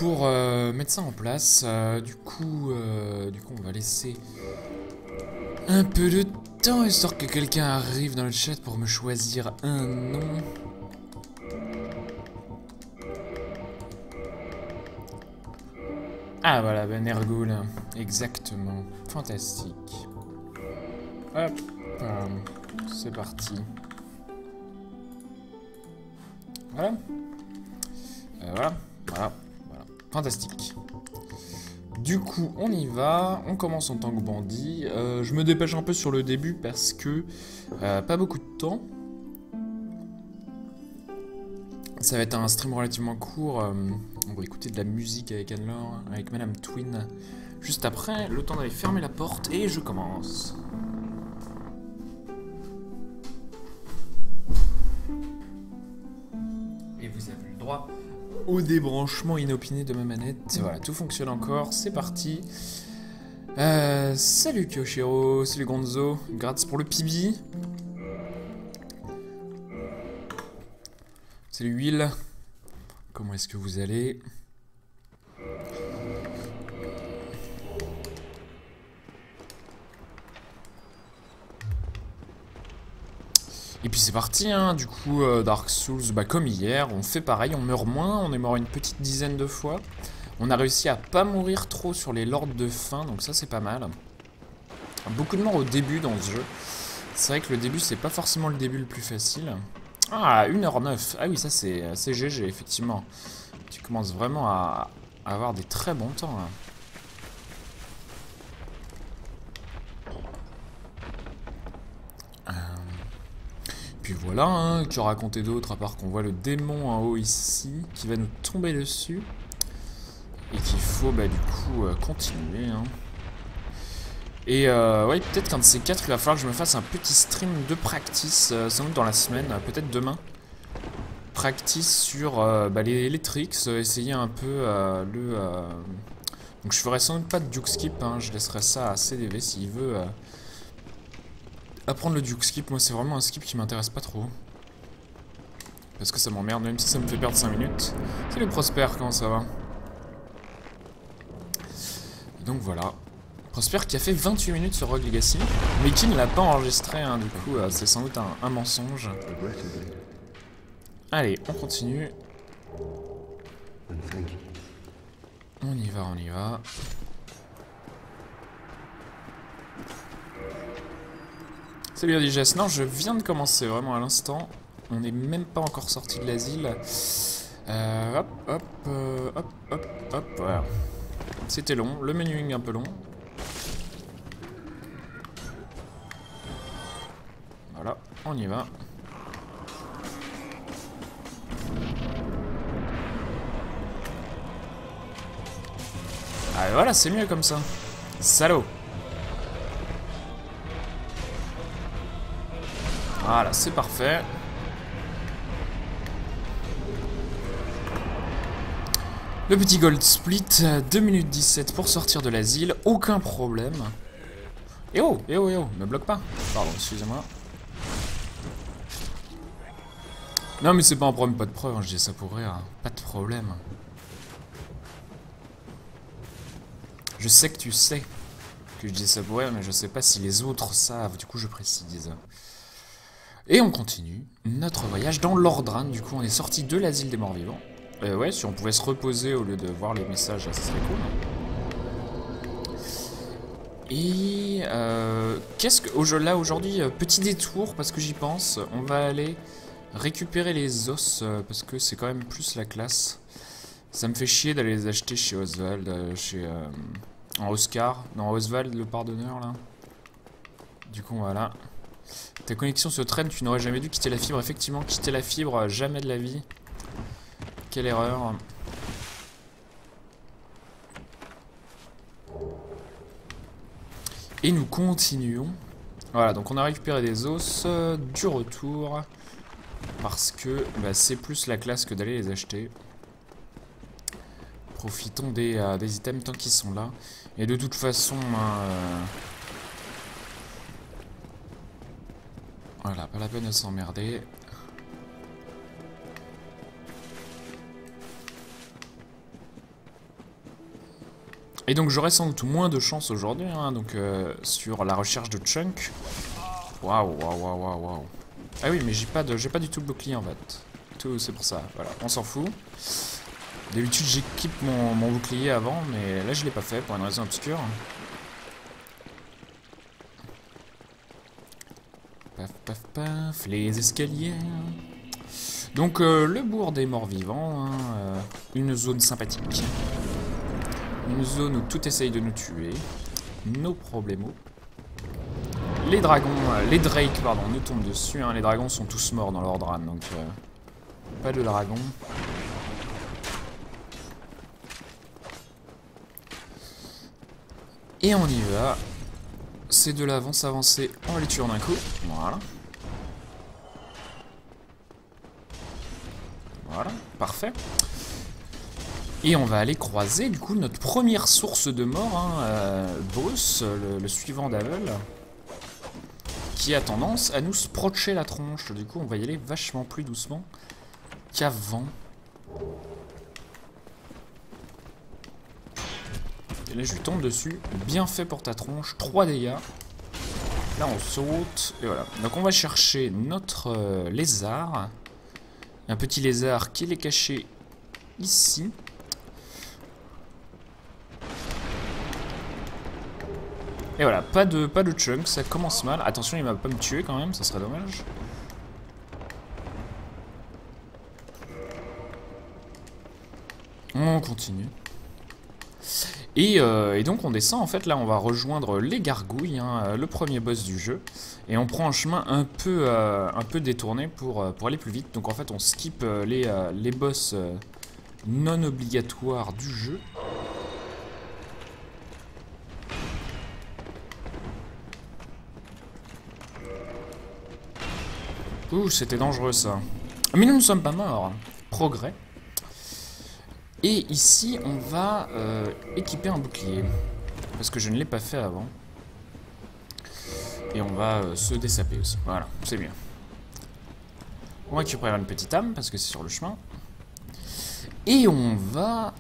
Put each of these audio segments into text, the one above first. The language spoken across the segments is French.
pour mettre ça en place. Du coup, on va laisser un peu de temps histoire que quelqu'un arrive dans le chat pour me choisir un nom. Ah voilà, ben Nergul, exactement. Fantastique. Hop, c'est parti. Voilà. Voilà. Fantastique. Du coup, on y va. On commence en tant que bandit. Je me dépêche un peu sur le début parce que pas beaucoup de temps. Ça va être un stream relativement court. On va écouter de la musique avec Anne-Laure, avec Madame Twin. Juste après, le temps d'aller fermer la porte et je commence. Et vous avez le droit au débranchement inopiné de ma manette. Voilà, tout fonctionne encore. C'est parti. Salut Kyoshiro, salut Gonzo. Gratis pour le pibi. Salut Will. Comment est-ce que vous allez? Et puis c'est parti, hein. Du coup, Dark Souls, bah, comme hier, on fait pareil, on meurt moins, on est mort une petite dizaine de fois. On a réussi à pas mourir trop sur les lords de faim, donc ça c'est pas mal. Beaucoup de morts au début dans ce jeu. C'est vrai que le début, c'est pas forcément le début le plus facile. Ah, 1h09. Ah oui, ça c'est GG, effectivement. Tu commences vraiment à avoir des très bons temps, là. Puis voilà, hein, que raconter d'autre à part qu'on voit le démon en haut ici, qui va nous tomber dessus. Et qu'il faut, bah, du coup, continuer, hein. Et ouais, peut-être qu'un de ces quatre, il va falloir que je me fasse un petit stream de practice, sans doute dans la semaine, peut-être demain. Practice sur bah, les tricks, essayer un peu Donc je ferai sans doute pas de duke skip, hein, je laisserai ça à CDV s'il veut apprendre le duke skip. Moi c'est vraiment un skip qui m'intéresse pas trop. Parce que ça m'emmerde, même si ça me fait perdre 5 minutes. Salut Prosper, comment ça va? Et donc voilà. Prosper qui a fait 28 minutes sur Rogue Legacy, mais qui ne l'a pas enregistré, hein, du coup c'est sans doute un mensonge. Allez, on continue. On y va, on y va. Salut Odigest, non je viens de commencer vraiment à l'instant. On n'est même pas encore sorti de l'asile. Hop, voilà. C'était long, le menuing un peu long. Voilà, on y va. Ah voilà, c'est mieux comme ça. Salaud. Voilà, c'est parfait. Le petit gold split, 2 minutes 17 pour sortir de l'asile, aucun problème. Eh oh, me bloque pas. Pardon, excusez-moi. Non mais c'est pas un problème, pas de preuve, hein, je dis ça pour rire, hein. Pas de problème. Je sais que tu sais que je dis ça pour rire, mais je sais pas si les autres savent, du coup je précise. Et on continue notre voyage dans l'Ordran, du coup on est sorti de l'asile des morts vivants. Ouais, si on pouvait se reposer au lieu de voir les messages, ça serait cool. Et qu'est-ce que... là aujourd'hui, petit détour, parce que j'y pense, on va aller récupérer les os, parce que c'est quand même plus la classe. Ça me fait chier d'aller les acheter chez Oswald, en Oscar, non Oswald le pardonneur là. Du coup voilà. Ta connexion se traîne, tu n'aurais jamais dû quitter la fibre. Effectivement, quitter la fibre, jamais de la vie. Quelle erreur. Et nous continuons. Voilà, donc on a récupéré des os du retour. Parce que bah, c'est plus la classe que d'aller les acheter. Profitons des items tant qu'ils sont là. Et de toute façon... voilà, pas la peine de s'emmerder. Et donc j'aurai sans doute moins de chance aujourd'hui, hein, donc sur la recherche de chunk. Waouh, waouh, waouh, waouh, waouh. Ah oui, mais j'ai pas du tout le bouclier en fait. C'est pour ça, voilà, on s'en fout. D'habitude j'équipe mon bouclier avant, mais là je l'ai pas fait pour une raison obscure. Paf, paf, paf, les escaliers. Donc le bourg des morts vivants, hein, une zone sympathique. Une zone où tout essaye de nous tuer. No problemo. Les dragons, les drakes, pardon, nous tombent dessus. Hein. Les dragons sont tous morts dans leur drame, donc pas de dragons. Et on y va. Ces deux-là vont s'avancer, on va les tuer en un coup. Voilà. Voilà, parfait. Et on va aller croiser du coup notre première source de mort, hein, Bruce, le suivant d'Avel, qui a tendance à nous sprocher la tronche. Du coup on va y aller vachement plus doucement qu'avant. Et là je lui tombe dessus, bien fait pour ta tronche, 3 dégâts. Là on saute, et voilà. Donc on va chercher notre lézard. Un petit lézard qui est caché ici. Et voilà, pas de chunk, ça commence mal. Attention, il va pas me tuer quand même, ça serait dommage. On continue. Et donc on descend, en fait, là on va rejoindre les gargouilles, hein, le premier boss du jeu. Et on prend un chemin un peu détourné pour aller plus vite. Donc en fait on skip les boss non obligatoires du jeu. Ouh, c'était dangereux ça. Mais nous ne sommes pas morts. Progrès. Et ici, on va équiper un bouclier. Parce que je ne l'ai pas fait avant. Et on va se dessaper aussi. Voilà, c'est bien. On récupère une petite âme parce que c'est sur le chemin. Et on va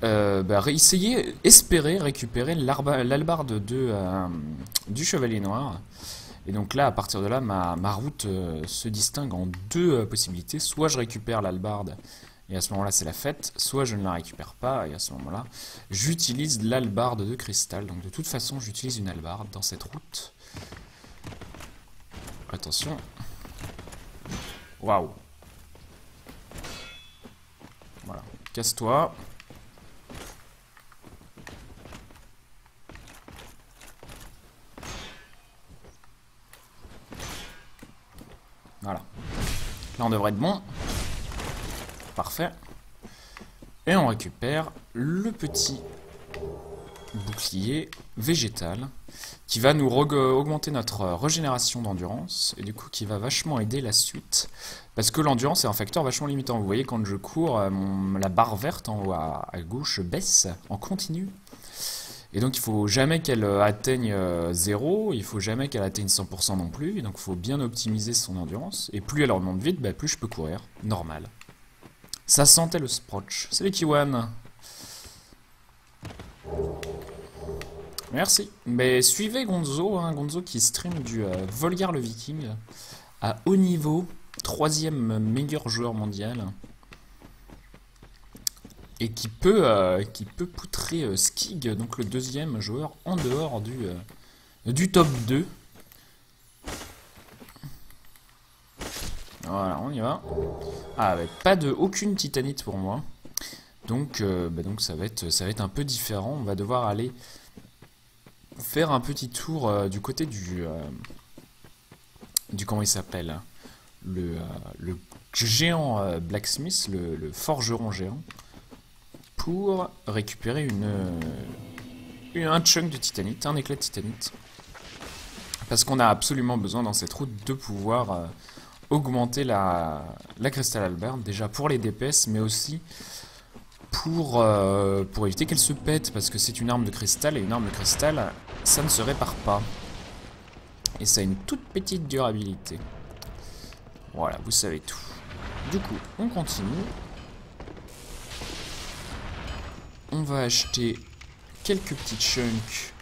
espérer récupérer l'albarde du Chevalier Noir. Et donc là, à partir de là, ma route se distingue en deux possibilités. Soit je récupère l'albarde, et à ce moment-là, c'est la fête. Soit je ne la récupère pas, et à ce moment-là, j'utilise l'albarde de cristal. Donc de toute façon, j'utilise une albarde dans cette route. Attention. Waouh. Voilà. Casse-toi. Voilà. Là, on devrait être bon. Parfait. Et on récupère le petit bouclier végétal qui va nous augmenter notre régénération d'endurance et du coup qui va vachement aider la suite parce que l'endurance est un facteur vachement limitant. Vous voyez quand je cours, la barre verte en haut à gauche baisse en continu. Et donc il faut jamais qu'elle atteigne 0, il faut jamais qu'elle atteigne 100% non plus, et donc il faut bien optimiser son endurance, et plus elle remonte vite, plus je peux courir, normal. Ça sentait le sproch, c'est les Kiwan. Merci, mais suivez Gonzo, hein, Gonzo qui stream du Volgar le Viking, à haut niveau, 3e meilleur joueur mondial. Et qui peut poutrer Skig, donc le 2e joueur en dehors du top 2. Voilà, on y va. Ah, aucune titanite pour moi. Donc, donc ça va être un peu différent. On va devoir aller faire un petit tour du côté du comment il s'appelle, le géant blacksmith, le forgeron géant, pour récupérer un chunk de titanite, un éclat de titanite. Parce qu'on a absolument besoin dans cette route de pouvoir augmenter la Crystal Albarde, déjà pour les DPS, mais aussi pour éviter qu'elle se pète, parce que c'est une arme de cristal, et une arme de cristal, ça ne se répare pas. Et ça a une toute petite durabilité. Voilà, vous savez tout. Du coup, on continue. On va acheter quelques petits chunks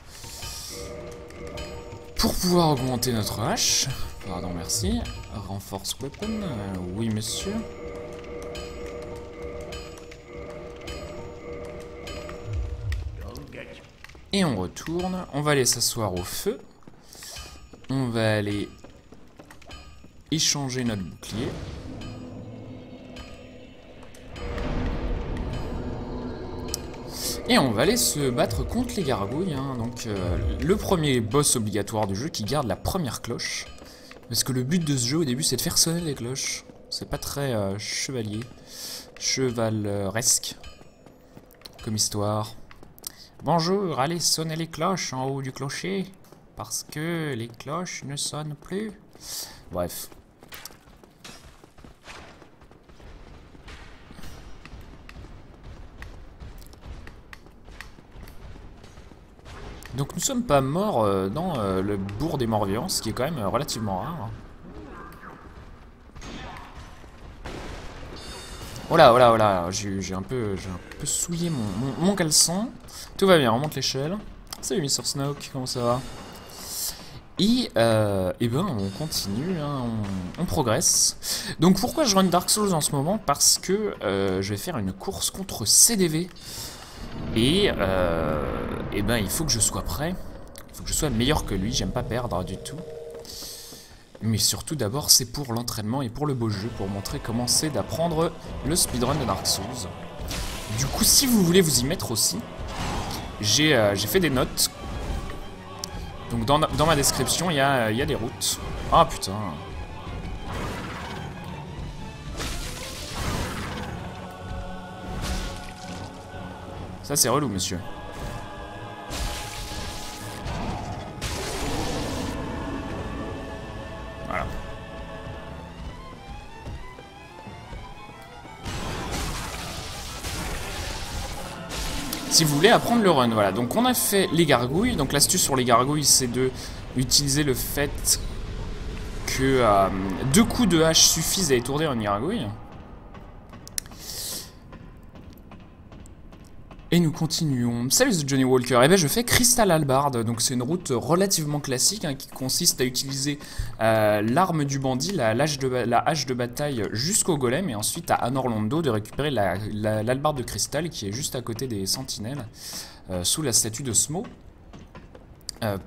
pour pouvoir augmenter notre hache. Pardon, merci. Renforce weapon, oui monsieur. Et on retourne, on va aller s'asseoir au feu. On va aller échanger notre bouclier. Et on va aller se battre contre les gargouilles, hein. Donc le premier boss obligatoire du jeu qui garde la première cloche. Parce que le but de ce jeu au début c'est de faire sonner les cloches. C'est pas très chevaleresque comme histoire. Bonjour, allez sonner les cloches en haut du clocher. Parce que les cloches ne sonnent plus. Bref. Donc nous sommes pas morts dans le bourg des morts-vivants, ce qui est quand même relativement rare. Oh là, oh là, oh là, j'ai un peu souillé mon caleçon. Tout va bien, on monte l'échelle. Salut Mr. Snoke, comment ça va? Et ben on continue, hein, on progresse. Donc pourquoi je run Dark Souls en ce moment? Parce que je vais faire une course contre CDV. Et ben il faut que je sois prêt. Il faut que je sois meilleur que lui, j'aime pas perdre du tout. Mais surtout d'abord c'est pour l'entraînement et pour le beau jeu, pour montrer comment c'est d'apprendre le speedrun de Dark Souls. Du coup si vous voulez vous y mettre aussi, j'ai fait des notes. Donc dans ma description il y a des routes. Ah putain. Ça c'est relou monsieur. Voilà. Si vous voulez apprendre le run, voilà. Donc on a fait les gargouilles. Donc l'astuce sur les gargouilles, c'est de utiliser le fait que 2 coups de hache suffisent à étourdir une gargouille. Et nous continuons. Salut Johnny Walker. Eh ben je fais Crystal Halberd. Donc c'est une route relativement classique hein, qui consiste à utiliser l'arme du bandit, la hache de bataille jusqu'au golem, et ensuite à Anor Londo de récupérer l'halbarde de cristal qui est juste à côté des sentinelles sous la statue de Smo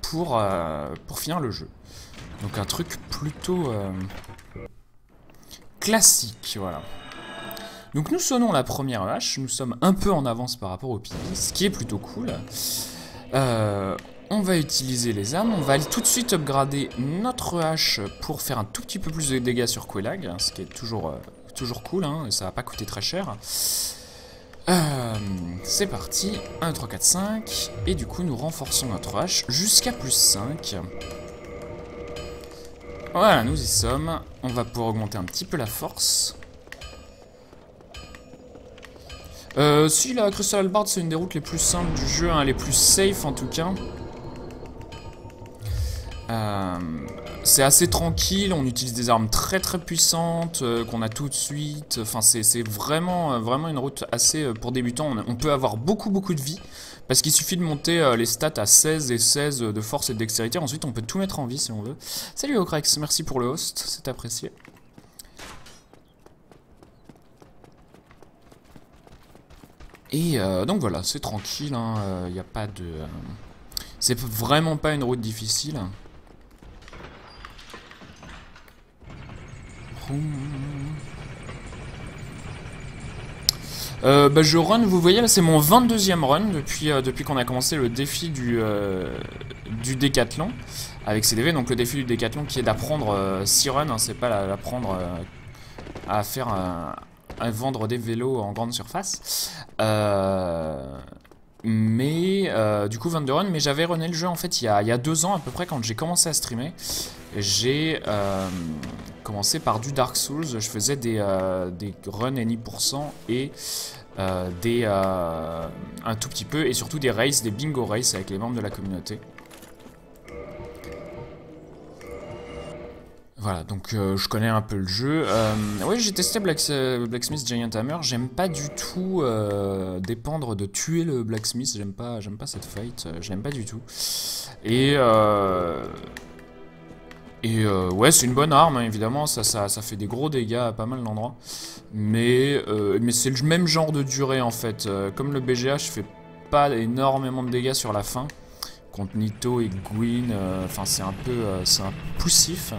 pour finir le jeu. Donc un truc plutôt classique, voilà. Donc nous sonnons la première hache, nous sommes un peu en avance par rapport au PV, ce qui est plutôt cool. On va utiliser les armes, on va aller tout de suite upgrader notre hache pour faire un tout petit peu plus de dégâts sur Quelaag, ce qui est toujours cool, hein, et ça va pas coûter très cher. C'est parti, 1, 3, 4, 5, et du coup nous renforçons notre hache jusqu'à plus 5. Voilà, nous y sommes, on va pouvoir augmenter un petit peu la force. Si la Crystal Halberd c'est une des routes les plus simples du jeu, hein, les plus safe en tout cas. C'est assez tranquille, on utilise des armes très puissantes qu'on a tout de suite. Enfin c'est vraiment une route assez pour débutants. On peut avoir beaucoup de vie parce qu'il suffit de monter les stats à 16 et 16 de force et de dextérité. Ensuite on peut tout mettre en vie si on veut. Salut Ocrex, merci pour le host, c'est apprécié. Et donc voilà, c'est tranquille, hein, y a pas de... c'est vraiment pas une route difficile. Bah je run, vous voyez là c'est mon 22e run depuis qu'on a commencé le défi du décathlon avec CDV. Donc le défi du décathlon qui est d'apprendre 6 runs, hein, c'est pas l'apprendre à faire à vendre des vélos en grande surface. Du coup 22 runs, mais j'avais runné le jeu en fait il y a 2 ans à peu près quand j'ai commencé à streamer. J'ai commencé par du Dark Souls, je faisais des runs any% et un tout petit peu, et surtout des races, des bingo races avec les membres de la communauté. Voilà, donc je connais un peu le jeu. Ouais, j'ai testé Blacksmith Giant Hammer. J'aime pas du tout dépendre de tuer le Blacksmith. J'aime pas cette fight. Je l'aime pas du tout. Et ouais, c'est une bonne arme, hein, évidemment. Ça fait des gros dégâts à pas mal d'endroits. Mais c'est le même genre de durée en fait. Comme le BGH fait pas énormément de dégâts sur la fin. Contre Nito et Gwyn, enfin c'est un peu poussif.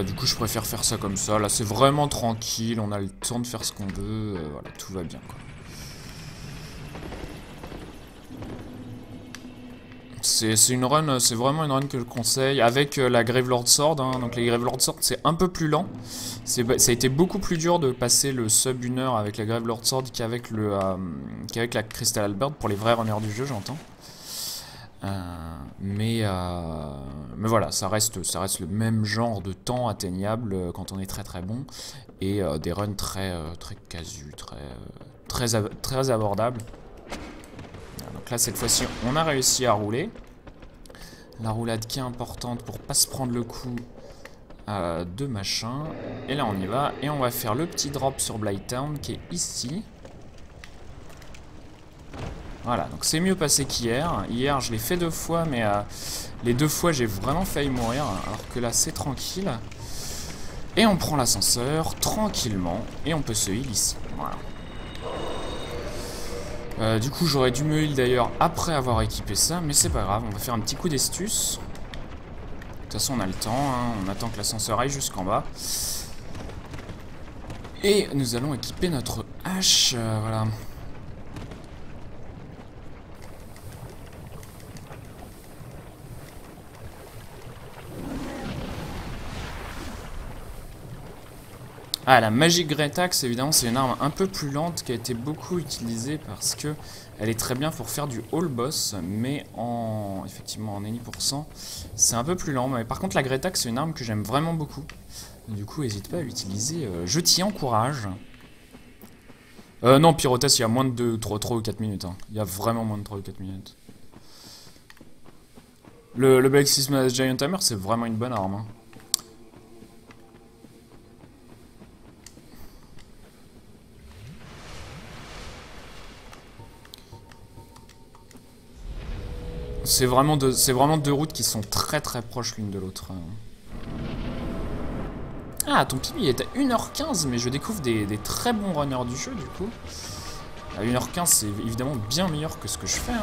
Du coup, je préfère faire ça comme ça. Là, c'est vraiment tranquille. On a le temps de faire ce qu'on veut. Voilà, tout va bien, quoi. C'est vraiment une run que je conseille. Avec la Gravelord Sword. Hein. Donc, les Gravelord Sword, c'est un peu plus lent. Ça a été beaucoup plus dur de passer le sub 1 heure avec la Gravelord Sword qu'avec la Crystal Halberd pour les vrais runners du jeu, j'entends. Mais voilà, ça reste le même genre de temps atteignable quand on est très très bon et des runs très casu, très abordables. Donc là cette fois-ci on a réussi à rouler. La roulade qui est importante pour pas se prendre le coup de machin. Et là on y va et on va faire le petit drop sur Blighttown qui est ici. Voilà, donc c'est mieux passé qu'hier. Hier, je l'ai fait 2 fois, mais les 2 fois, j'ai vraiment failli mourir. Alors que là, c'est tranquille. Et on prend l'ascenseur tranquillement. Et on peut se heal ici. Voilà. Du coup, j'aurais dû me heal d'ailleurs après avoir équipé ça. Mais c'est pas grave, on va faire un petit coup d'astuce. De toute façon, on a le temps. Hein, on attend que l'ascenseur aille jusqu'en bas. Et nous allons équiper notre hache. Voilà. Ah, la Magic Great Axe, évidemment, c'est une arme un peu plus lente qui a été beaucoup utilisée parce que elle est très bien pour faire du all boss, mais effectivement en any %, c'est un peu plus lent. Mais par contre, la Great Axe, c'est une arme que j'aime vraiment beaucoup. Du coup, n'hésite pas à l'utiliser. Je t'y encourage. Non, Pyrothèse, il y a moins de 3 ou 4 minutes. Hein. Il y a vraiment moins de 3 ou 4 minutes. Le Blacksmith Giant Hammer, c'est vraiment une bonne arme. Hein. C'est vraiment 2 routes qui sont très très proches l'une de l'autre. Ah, ton kill il est à 1h15, mais je découvre des très bons runners du jeu du coup. À 1h15, c'est évidemment bien meilleur que ce que je fais. Hein.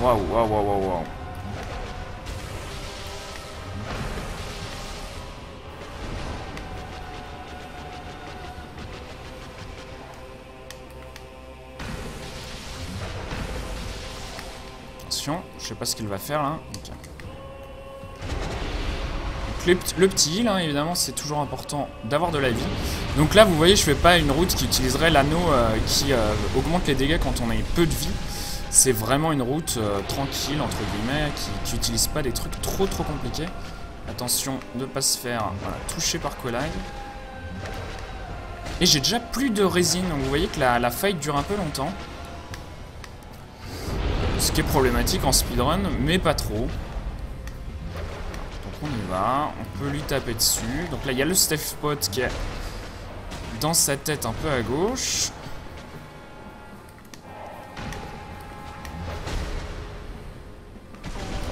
Waouh. Je sais pas ce qu'il va faire là. Okay. Donc, le petit heal, hein, évidemment, c'est toujours important d'avoir de la vie. Donc là, vous voyez, je fais pas une route qui utiliserait l'anneau qui augmente les dégâts quand on a peu de vie. C'est vraiment une route tranquille, entre guillemets, qui utilise pas des trucs trop compliqués. Attention de ne pas se faire toucher par Kolag. Et j'ai déjà plus de résine, donc vous voyez que la fight dure un peu longtemps. Ce qui est problématique en speedrun, mais pas trop. Donc on y va, on peut lui taper dessus. Donc là il y a le Steph Spot qui est dans sa tête un peu à gauche.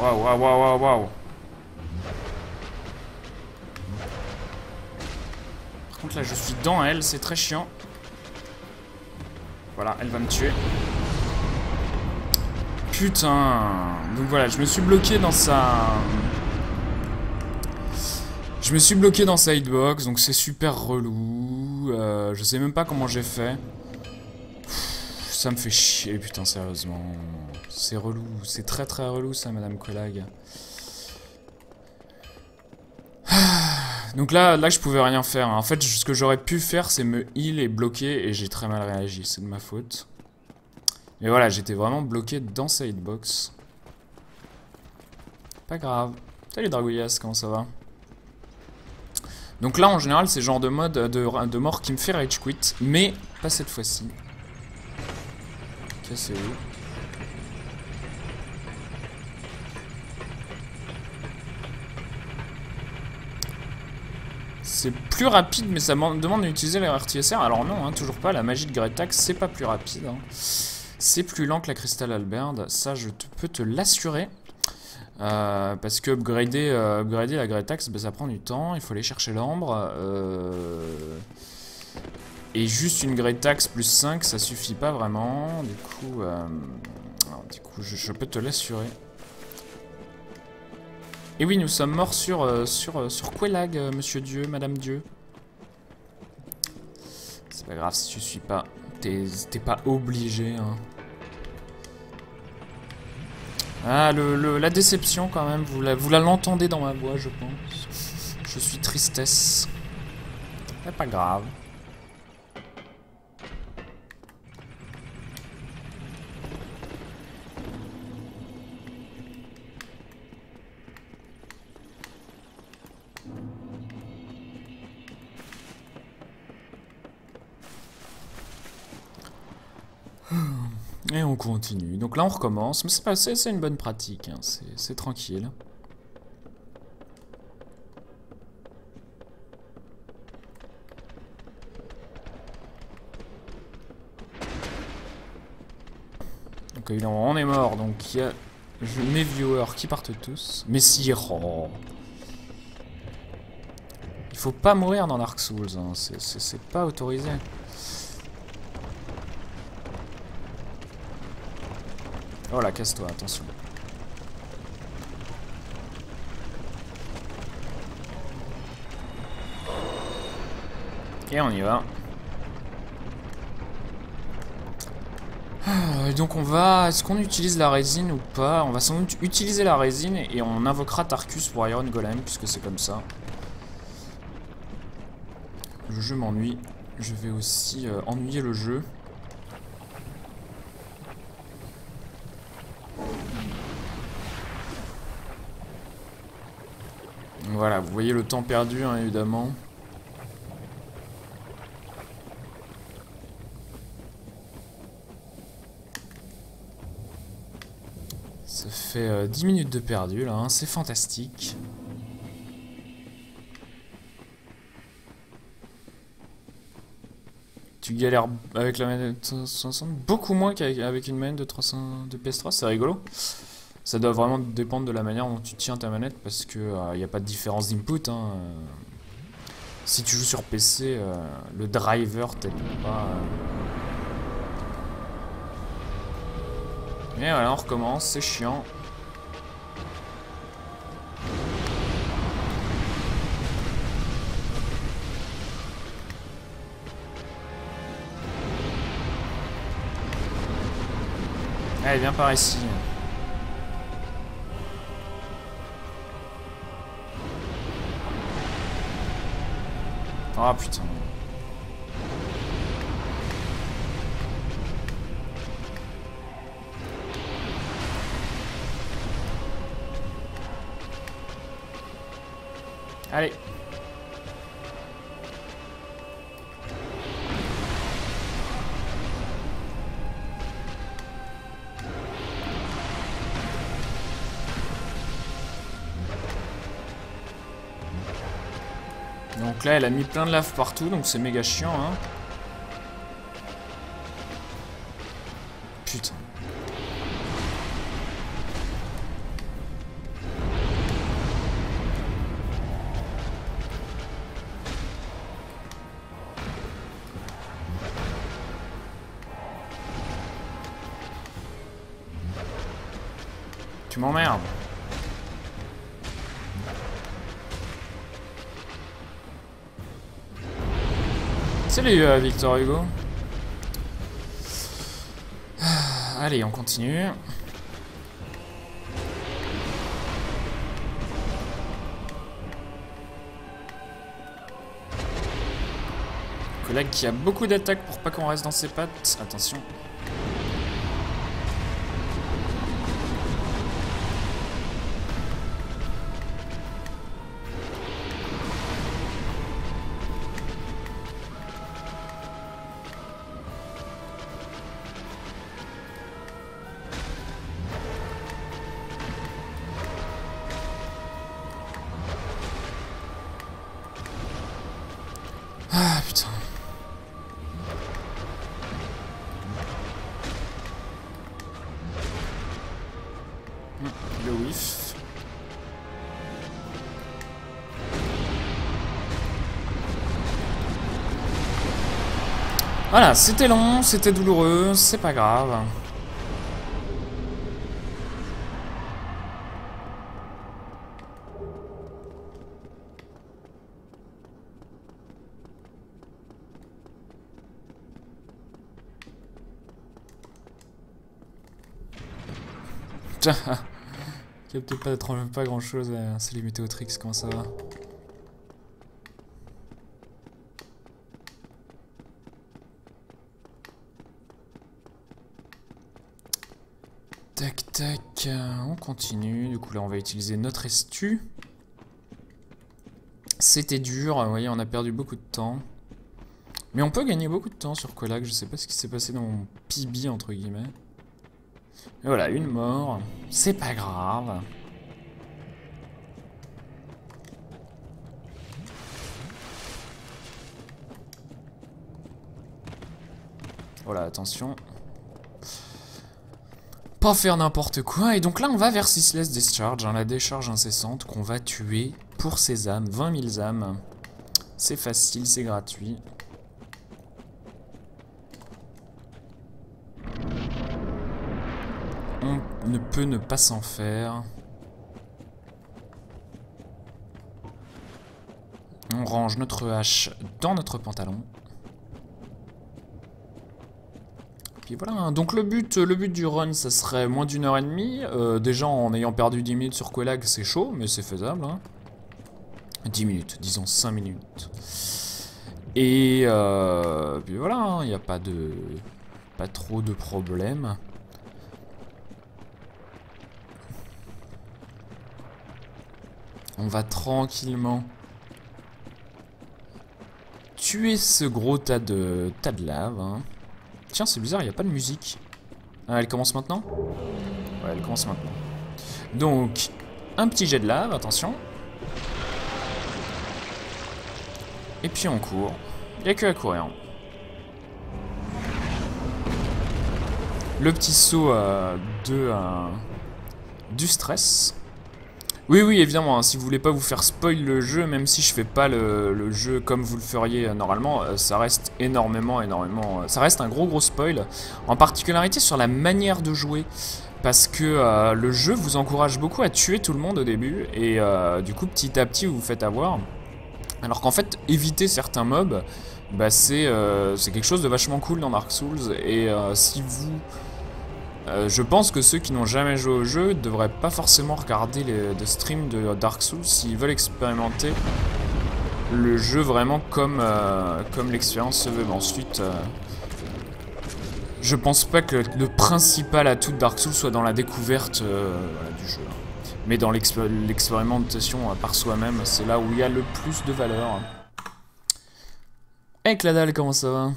Waouh. Par contre là je suis dans elle, c'est très chiant. Voilà, elle va me tuer. Putain. Donc voilà, je me suis bloqué dans sa... hitbox, donc c'est super relou. Je sais même pas comment j'ai fait. Ça me fait chier, putain, sérieusement. C'est relou, c'est très relou ça, Madame Kolag. Donc là, je pouvais rien faire. En fait, ce que j'aurais pu faire, c'est me heal et bloquer, et j'ai très mal réagi, c'est de ma faute. Mais voilà, j'étais vraiment bloqué dans sa hitbox. Pas grave. Salut Dragouillas, comment ça va? Donc là, en général, c'est le genre de mode de mort qui me fait rage quit, mais pas cette fois-ci. Cassez-vous. C'est plus rapide, mais ça demande d'utiliser les RTSR. Alors non, hein, toujours pas. La magie de Gretax, c'est pas plus rapide. Hein. C'est plus lent que la Crystal Halberd. Ça, je peux te l'assurer. Parce que upgrader la Gretax, bah, ça prend du temps. Il faut aller chercher l'ambre. Et juste une Gretax plus 5, ça suffit pas vraiment. Du coup, je peux te l'assurer. Et oui, nous sommes morts sur Quelag, monsieur Dieu, madame Dieu. C'est pas grave si tu suis pas. T'es pas obligé, hein. Ah, la déception quand même, vous l'entendez dans ma voix, je pense. Je suis tristesse. C'est pas grave. Et on continue. Donc là on recommence, mais c'est une bonne pratique, hein. C'est tranquille. Donc évidemment on est mort, donc il y a mes viewers qui partent tous. Mais si, oh. Il faut pas mourir dans Dark Souls, hein. C'est pas autorisé. Oh là, casse-toi, attention. Et on y va. Et donc on va... Est-ce qu'on utilise la résine ou pas? On va sans doute utiliser la résine et on invoquera Tarkus pour Iron Golem, puisque c'est comme ça. Le jeu m'ennuie. Je vais aussi ennuyer le jeu. Voilà, vous voyez le temps perdu, hein, évidemment. Ça fait 10 minutes de perdu, là, hein, c'est fantastique. Tu galères avec la manette de 360 beaucoup moins qu'avec une manette de PS3, c'est rigolo. Ça doit vraiment dépendre de la manière dont tu tiens ta manette parce que n'y a pas de différence d'input. Hein. Si tu joues sur PC, le driver t'aide pas. Et voilà, on recommence, c'est chiant. Allez, viens par ici. Ah putain. Allez. Donc là, elle a mis plein de lave partout, donc c'est méga chiant, hein. Putain. Tu m'emmerdes. Salut Victor Hugo. Allez, on continue. Collègue qui a beaucoup d'attaques pour pas qu'on reste dans ses pattes. Attention. Le whiff. Voilà, c'était long, c'était douloureux, c'est pas grave. Capte pas grand chose, c'est les Météotrix, comment ça va? Tac tac, on continue, du coup là on va utiliser notre estu. C'était dur, vous voyez on a perdu beaucoup de temps. Mais on peut gagner beaucoup de temps sur Quelaag, je sais pas ce qui s'est passé dans mon PB entre guillemets. Et voilà, une mort, c'est pas grave. Voilà, attention. Pas faire n'importe quoi. Et donc là, on va vers Ceaseless Discharge, hein, la décharge incessante qu'on va tuer pour ses âmes. 20 000 âmes. C'est facile, c'est gratuit. On ne peut ne pas s'en faire. On range notre hache dans notre pantalon. Puis voilà, donc le but du run, ça serait moins d'une heure et demie. Déjà, en ayant perdu 10 minutes sur Quelaag, c'est chaud, mais c'est faisable. Hein. 10 minutes, disons 5 minutes. Et puis voilà, il n'y a pas trop de problèmes. On va tranquillement tuer ce gros tas de lave. Hein. Tiens, c'est bizarre, il n'y a pas de musique. Ah, elle commence maintenant? Ouais, elle commence maintenant. Donc, un petit jet de lave, attention. Et puis on court. Il n'y a que à courir. Le petit saut du stress. Oui, oui, évidemment, hein, si vous voulez pas vous faire spoil le jeu, même si je fais pas le jeu comme vous le feriez normalement, ça reste énormément, ça reste un gros spoil, en particularité sur la manière de jouer, parce que le jeu vous encourage beaucoup à tuer tout le monde au début, et du coup, petit à petit, vous vous faites avoir, alors qu'en fait, éviter certains mobs, bah, c'est quelque chose de vachement cool dans Dark Souls, et si vous... je pense que ceux qui n'ont jamais joué au jeu ne devraient pas forcément regarder des streams de Dark Souls s'ils veulent expérimenter le jeu vraiment comme l'expérience se veut. Mais ensuite, je pense pas que le principal atout de Dark Souls soit dans la découverte voilà, du jeu. Mais dans l'expérimentation par soi-même, c'est là où il y a le plus de valeur. Hey Cladal, comment ça va ?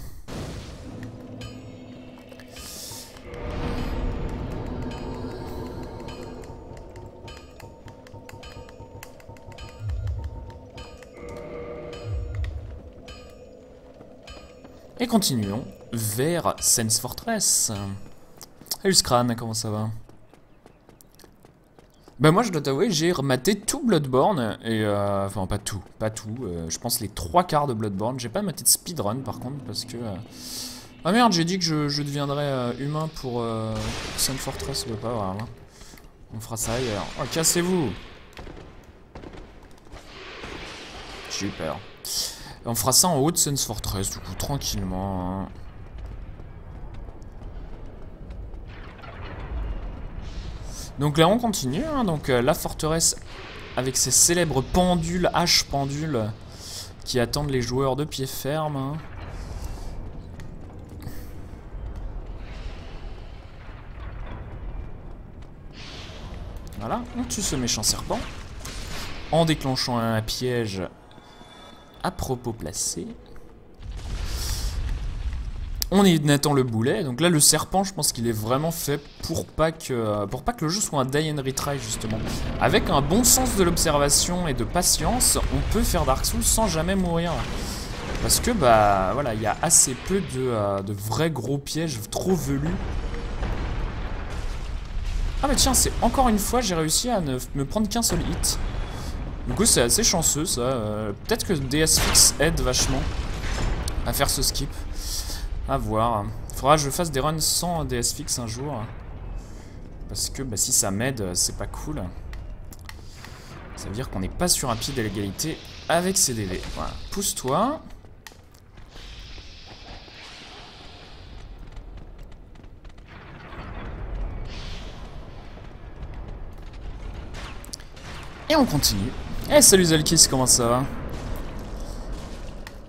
Et continuons vers Sense Fortress. Salut Scran, comment ça va? Bah moi je dois t'avouer, j'ai rematé tout Bloodborne, et enfin pas tout, je pense les 3/4 de Bloodborne. J'ai pas maté de speedrun par contre, parce que... Ah merde, j'ai dit que je deviendrais humain pour Sense Fortress, bah pas grave. Hein. On fera ça ailleurs. Oh, cassez-vous! Super. On fera ça en haut de Sense Fortress, du coup, tranquillement. Hein. Donc là, on continue. Hein. Donc la forteresse avec ses célèbres pendules, haches pendules, qui attendent les joueurs de pied ferme. Hein. Voilà, on tue ce méchant serpent en déclenchant un piège à propos placé. On attend le boulet. Donc là, le serpent, je pense qu'il est vraiment fait pour pas que le jeu soit un die and retry, justement. Avec un bon sens de l'observation et de patience, on peut faire Dark Souls sans jamais mourir. Parce que, bah, voilà, il y a assez peu de vrais gros pièges trop velus. Ah bah tiens, c'est encore une fois, j'ai réussi à ne me prendre qu'un seul hit. Du coup, c'est assez chanceux, ça. Peut-être que DS Fix aide vachement à faire ce skip. À voir. Faudra que je fasse des runs sans DS Fix un jour. Parce que bah, si ça m'aide, c'est pas cool. Ça veut dire qu'on n'est pas sur un pied d'égalité avec CDV. Voilà, pousse-toi. Et on continue. Eh salut Zalkis, comment ça va?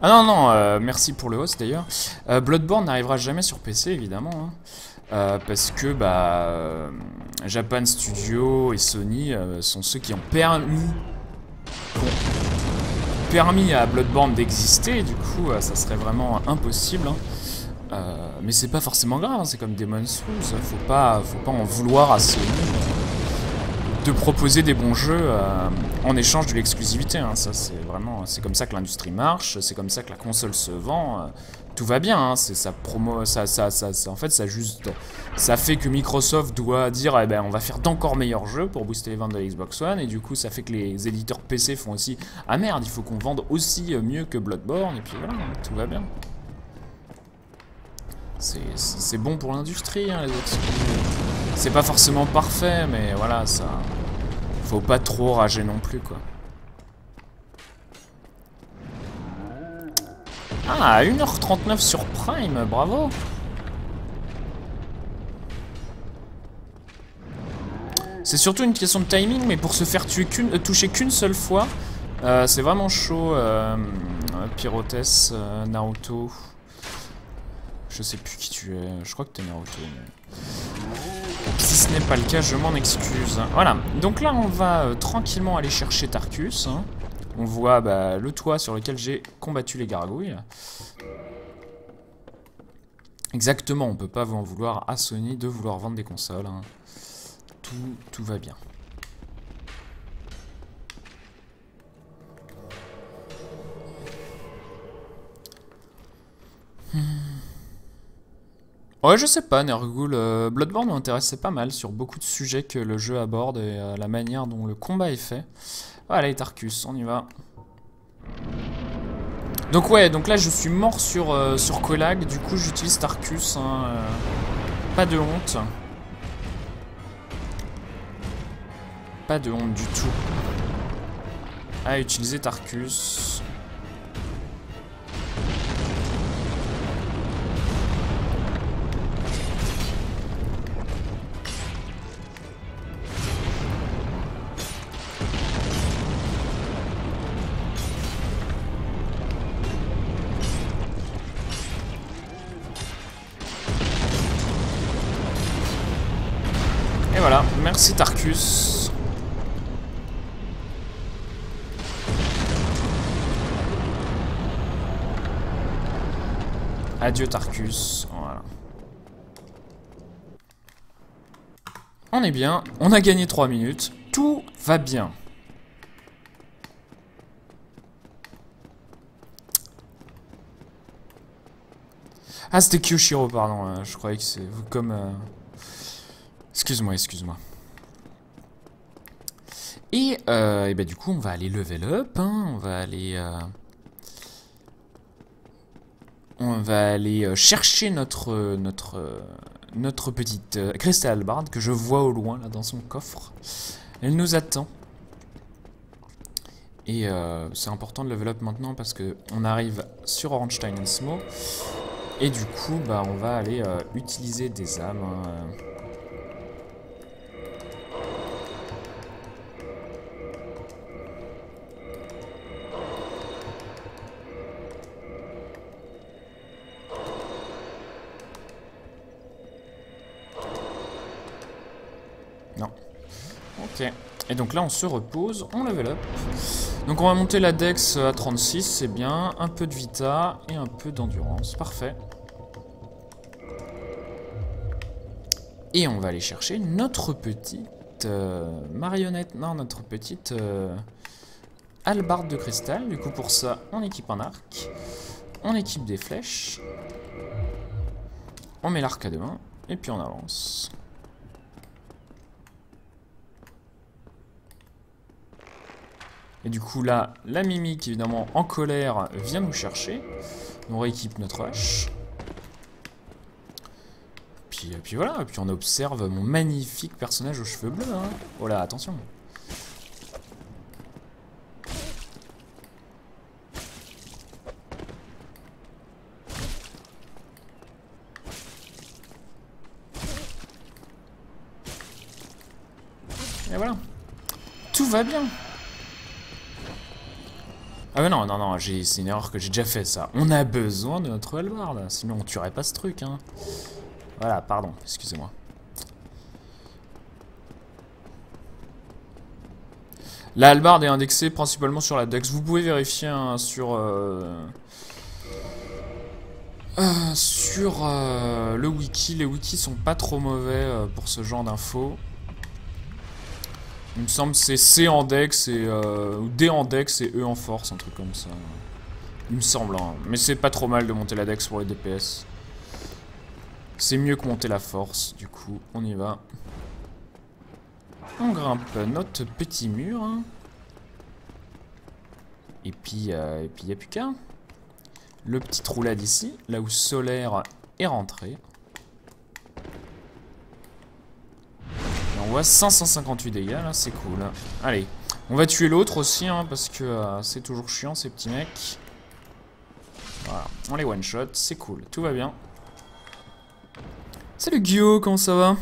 Ah non, non, merci pour le host d'ailleurs. Bloodborne n'arrivera jamais sur PC évidemment. Hein. Parce que bah, Japan Studio et Sony sont ceux qui ont permis à Bloodborne d'exister. Du coup, ça serait vraiment impossible. Hein. Mais c'est pas forcément grave, hein, c'est comme Demon's Souls. Faut pas en vouloir à Sony de proposer des bons jeux en échange de l'exclusivité. Hein. Ça, c'est comme ça que l'industrie marche, c'est comme ça que la console se vend. Tout va bien, hein. C'est sa promo, en fait, ça fait que Microsoft doit dire, eh ben, on va faire d'encore meilleurs jeux pour booster les ventes de la Xbox One, et du coup, ça fait que les éditeurs PC font aussi, ah merde, il faut qu'on vende aussi mieux que Bloodborne, et puis voilà, tout va bien. C'est bon pour l'industrie, hein, les exclus. C'est pas forcément parfait, mais voilà, ça... Faut pas trop rager non plus, quoi. Ah, 1h39 sur Prime, bravo. C'est surtout une question de timing, mais pour se faire toucher qu'une seule fois, c'est vraiment chaud. Pyrothès, Naruto... Je sais plus qui tu es, je crois que t'es Naruto. Mais... Si ce n'est pas le cas, je m'en excuse. Voilà, donc là on va tranquillement aller chercher Tarkus. Hein. On voit bah, le toit sur lequel j'ai combattu les gargouilles. Exactement, on peut pas en vouloir à Sony de vouloir vendre des consoles. Hein. Tout va bien. Ouais, je sais pas, Nergul. Bloodborne m'intéressait pas mal sur beaucoup de sujets que le jeu aborde et la manière dont le combat est fait. Allez, Tarkus, on y va. Donc ouais, donc là je suis mort sur Kolag, du coup j'utilise Tarkus. Hein, pas de honte. Pas de honte du tout. À utiliser Tarkus. Et voilà, merci Tarkus. Adieu Tarkus, voilà. On est bien, on a gagné 3 minutes, tout va bien. Ah, c'était Kyoshiro, pardon, je croyais que c'est comme... Excuse-moi, excuse-moi. Et bah, du coup, on va aller level up, hein, on va aller chercher notre petite Crystal Halberd que je vois au loin, là, dans son coffre. Elle nous attend. Et c'est important de level up maintenant parce que on arrive sur Ornstein and Smough. Et du coup, bah, on va aller utiliser des âmes. Hein, Non. Ok. Et donc là, on se repose, on level up. Donc on va monter la dex à 36, c'est bien. Un peu de vita et un peu d'endurance. Parfait. Et on va aller chercher notre petite marionnette. Non, notre petite hallebarde de cristal. Du coup, pour ça, on équipe un arc. On équipe des flèches. On met l'arc à deux mains. Et puis on avance. Et du coup là, la Mimique évidemment en colère vient nous chercher. On rééquipe notre hache. Puis voilà, et puis on observe mon magnifique personnage aux cheveux bleus. Hein. Oh là, attention. Et voilà. Tout va bien. Ah mais non, non, non, c'est une erreur que j'ai déjà fait ça. On a besoin de notre hallebarde, sinon on tuerait pas ce truc. Hein. Voilà, pardon, excusez-moi. La hallebarde est indexée principalement sur la dex. Vous pouvez vérifier hein, sur le wiki. Les wikis sont pas trop mauvais pour ce genre d'infos. Il me semble que c'est C en dex et ou D en dex et E en force, un truc comme ça. Il me semble, hein. Mais c'est pas trop mal de monter la dex pour les DPS. C'est mieux que monter la force, du coup, on y va. On grimpe notre petit mur. Hein. Et puis, y a plus qu'à. Le petit roulade ici, là où Solaire est rentré. Et on voit 558 dégâts, là, c'est cool. Allez, on va tuer l'autre aussi, hein, parce que c'est toujours chiant, ces petits mecs. Voilà, on les one-shot, c'est cool, tout va bien. Salut Guillaume, comment ça va?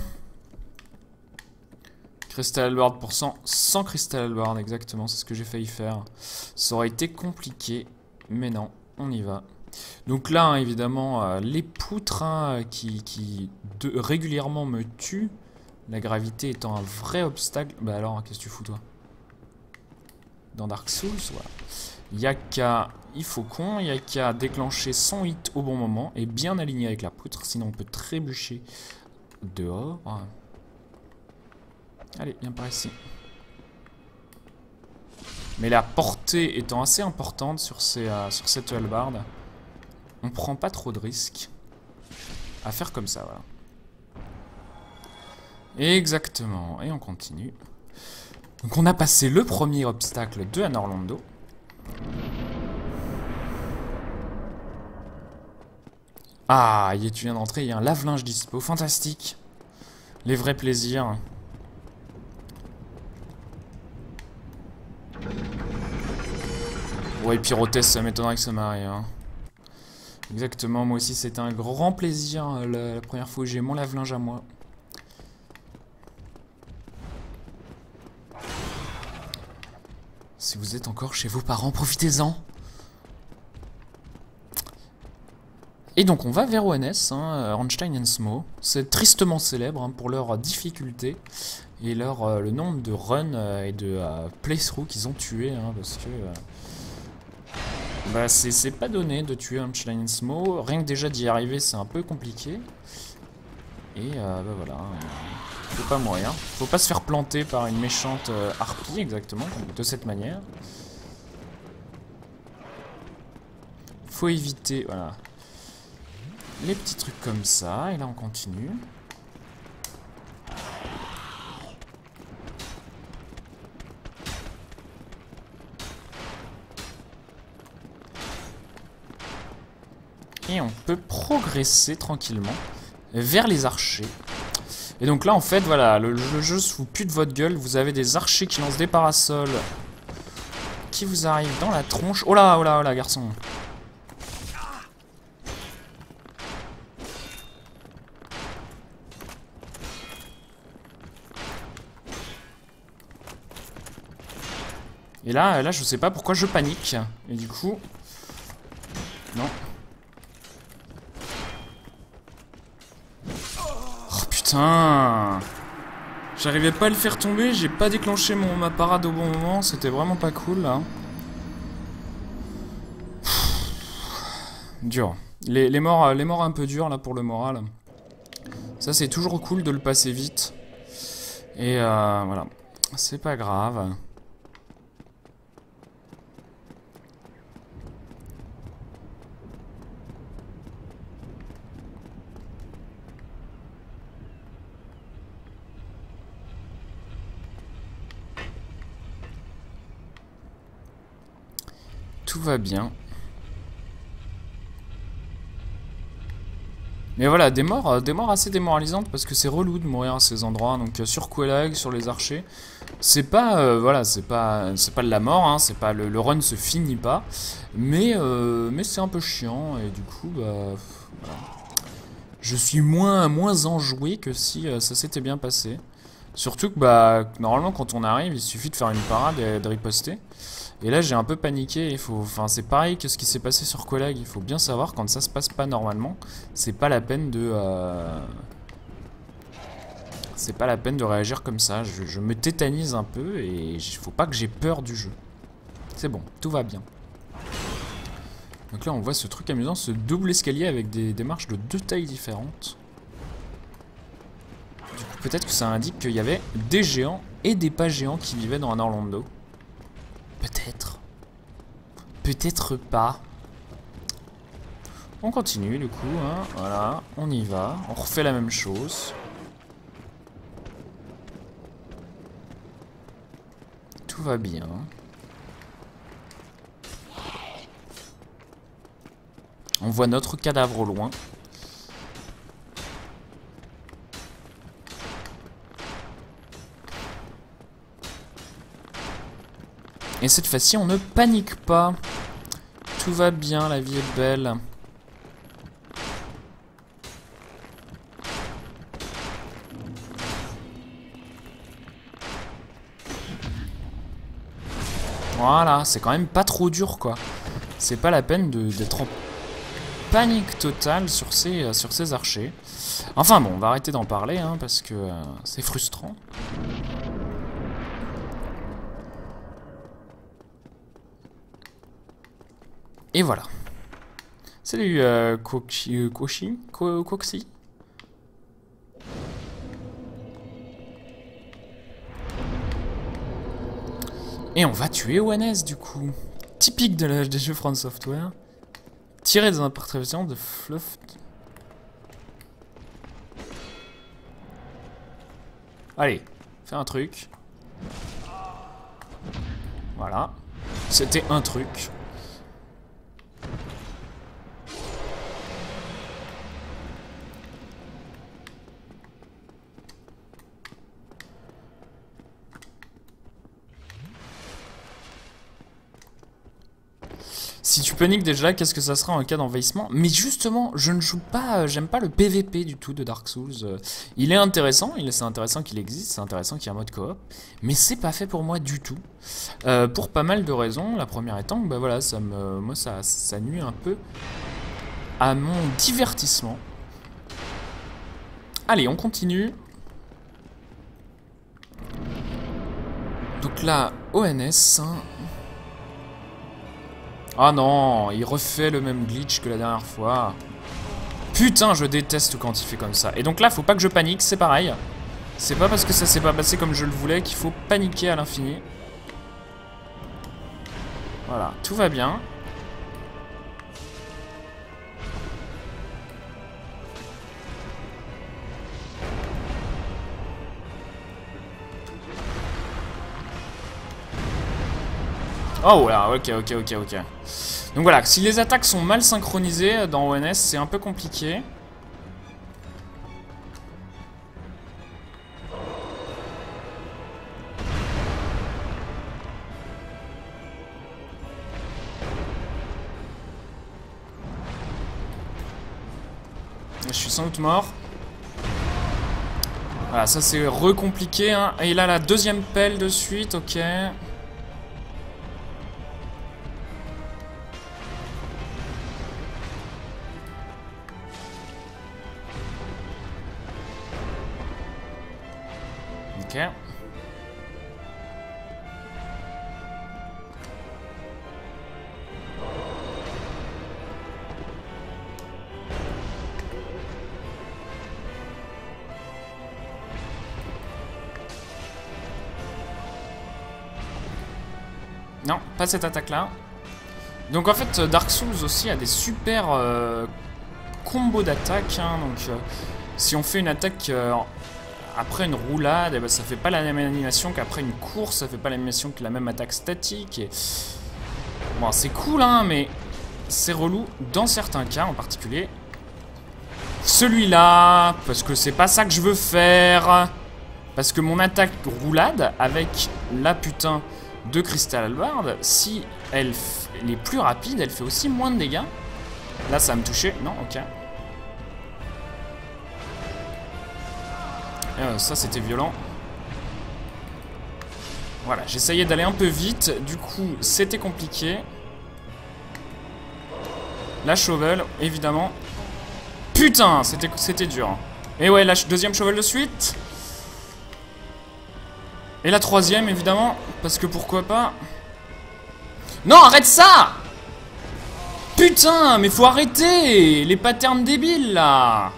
Crystal Halberd pour 100 Crystal Halberd, exactement, c'est ce que j'ai failli faire. Ça aurait été compliqué, mais non, on y va. Donc là, hein, évidemment, les poutres hein, qui régulièrement me tuent, la gravité étant un vrai obstacle. Bah alors, qu'est-ce que tu fous toi? Dans Dark Souls, voilà. Il y a qu'à... Il faut con, il y a qu'à déclencher son hit au bon moment et bien aligné avec la poutre, sinon on peut trébucher dehors. Allez, viens par ici. Mais la portée étant assez importante sur cette hallebarde, on prend pas trop de risques à faire comme ça, voilà. Exactement, et on continue. Donc on a passé le premier obstacle de Anor Londo. Ah, tu viens d'entrer, il y a un lave-linge dispo, fantastique. Les vrais plaisirs. Ouais, Pyrotès, ça m'étonnerait que ça m'arrive. Hein. Exactement, moi aussi c'était un grand plaisir la première fois où j'ai mon lave-linge à moi. Si vous êtes encore chez vos parents, profitez-en. Et donc on va vers ONS, hein, Ornstein & Smo. C'est tristement célèbre hein, pour leur difficulté et le nombre de runs et de playthroughs qu'ils ont tués, hein, parce que bah, c'est pas donné de tuer Ornstein & Smo. Rien que déjà d'y arriver, c'est un peu compliqué. Et bah voilà, faut pas mourir. Faut pas se faire planter par une méchante harpie, exactement, de cette manière. Faut éviter, voilà. Les petits trucs comme ça, et là on continue. Et on peut progresser tranquillement vers les archers. Et donc là en fait, voilà, le jeu se fout plus de votre gueule. Vous avez des archers qui lancent des parasols qui vous arrivent dans la tronche. Oh là, garçon. Et là, je sais pas pourquoi je panique. Et du coup... Non. Oh putain! J'arrivais pas à le faire tomber, j'ai pas déclenché ma parade au bon moment, c'était vraiment pas cool là. Dur. Les morts un peu durs là pour le moral. Ça c'est toujours cool de le passer vite. Et voilà. C'est pas grave. Tout va bien. Mais voilà, des morts assez démoralisantes parce que c'est relou de mourir à ces endroits. Donc sur Quelaag, sur les archers, c'est pas voilà, c'est pas de la mort, hein, c'est pas le run se finit pas, mais c'est un peu chiant et du coup bah voilà. Je suis moins enjoué que si ça s'était bien passé. Surtout que bah normalement quand on arrive, il suffit de faire une parade et de riposter. Et là j'ai un peu paniqué, enfin c'est pareil que ce qui s'est passé sur Quelaag, il faut bien savoir quand ça se passe pas normalement, c'est pas la peine de réagir comme ça, je me tétanise un peu et il faut pas que j'ai peur du jeu. C'est bon, tout va bien. Donc là on voit ce truc amusant, ce double escalier avec des marches de 2 tailles différentes. Du coup peut-être que ça indique qu'il y avait des géants et des pas géants qui vivaient dans un Orlando. Peut-être. Peut-être pas. On continue du coup, hein. Voilà, on y va. On refait la même chose. Tout va bien. On voit notre cadavre au loin. Et cette fois-ci, on ne panique pas. Tout va bien, la vie est belle. Voilà, c'est quand même pas trop dur, quoi. C'est pas la peine d'être en panique totale sur ces archers. Enfin bon, on va arrêter d'en parler, hein, parce que c'est frustrant. Et voilà. Salut Coxy. Et on va tuer ONS du coup. Typique de l'âge des jeux From Software. Tiré des interprétations de Fluff. Allez, fais un truc. Voilà. C'était un truc. Si tu paniques déjà, qu'est-ce que ça sera en cas d'envahissement? Mais justement, je ne joue pas, j'aime pas le PVP du tout de Dark Souls. Il est intéressant, c'est intéressant qu'il existe, c'est intéressant qu'il y ait un mode coop, mais c'est pas fait pour moi du tout. Pour pas mal de raisons. La première étant que bah voilà, ça nuit un peu à mon divertissement. Allez, on continue. Donc là, ONS. Hein. Ah non, il refait le même glitch que la dernière fois. Putain, je déteste quand il fait comme ça. Et donc là, faut pas que je panique, c'est pareil. C'est pas parce que ça s'est pas passé comme je le voulais qu'il faut paniquer à l'infini. Voilà, tout va bien. Oh là, ok. Donc voilà, si les attaques sont mal synchronisées dans ONS, c'est un peu compliqué. Je suis sans doute mort. Voilà, ça c'est recompliqué. Hein. Et là, la deuxième pelle de suite, ok. Ok. Non, pas cette attaque-là. Donc en fait, Dark Souls aussi a des super combos d'attaques. Hein, donc si on fait une attaque après une roulade, eh ben, ça fait pas la même animation qu'après une course, ça fait pas l'animation que la même attaque statique. Bon, c'est cool, hein, mais c'est relou dans certains cas en particulier. Celui-là, parce que c'est pas ça que je veux faire. Parce que mon attaque roulade avec la putain de Crystal Halberd, si elle est plus rapide, elle fait aussi moins de dégâts. Là, ça va me toucher. Non, ok. Ça, c'était violent. Voilà, j'essayais d'aller un peu vite. Du coup, c'était compliqué. La shovel, évidemment. Putain, c'était dur. Et ouais, la deuxième shovel de suite. Et la troisième, évidemment. Parce que pourquoi pas. Non, arrête ça! Putain, mais faut arrêter les patterns débiles, là.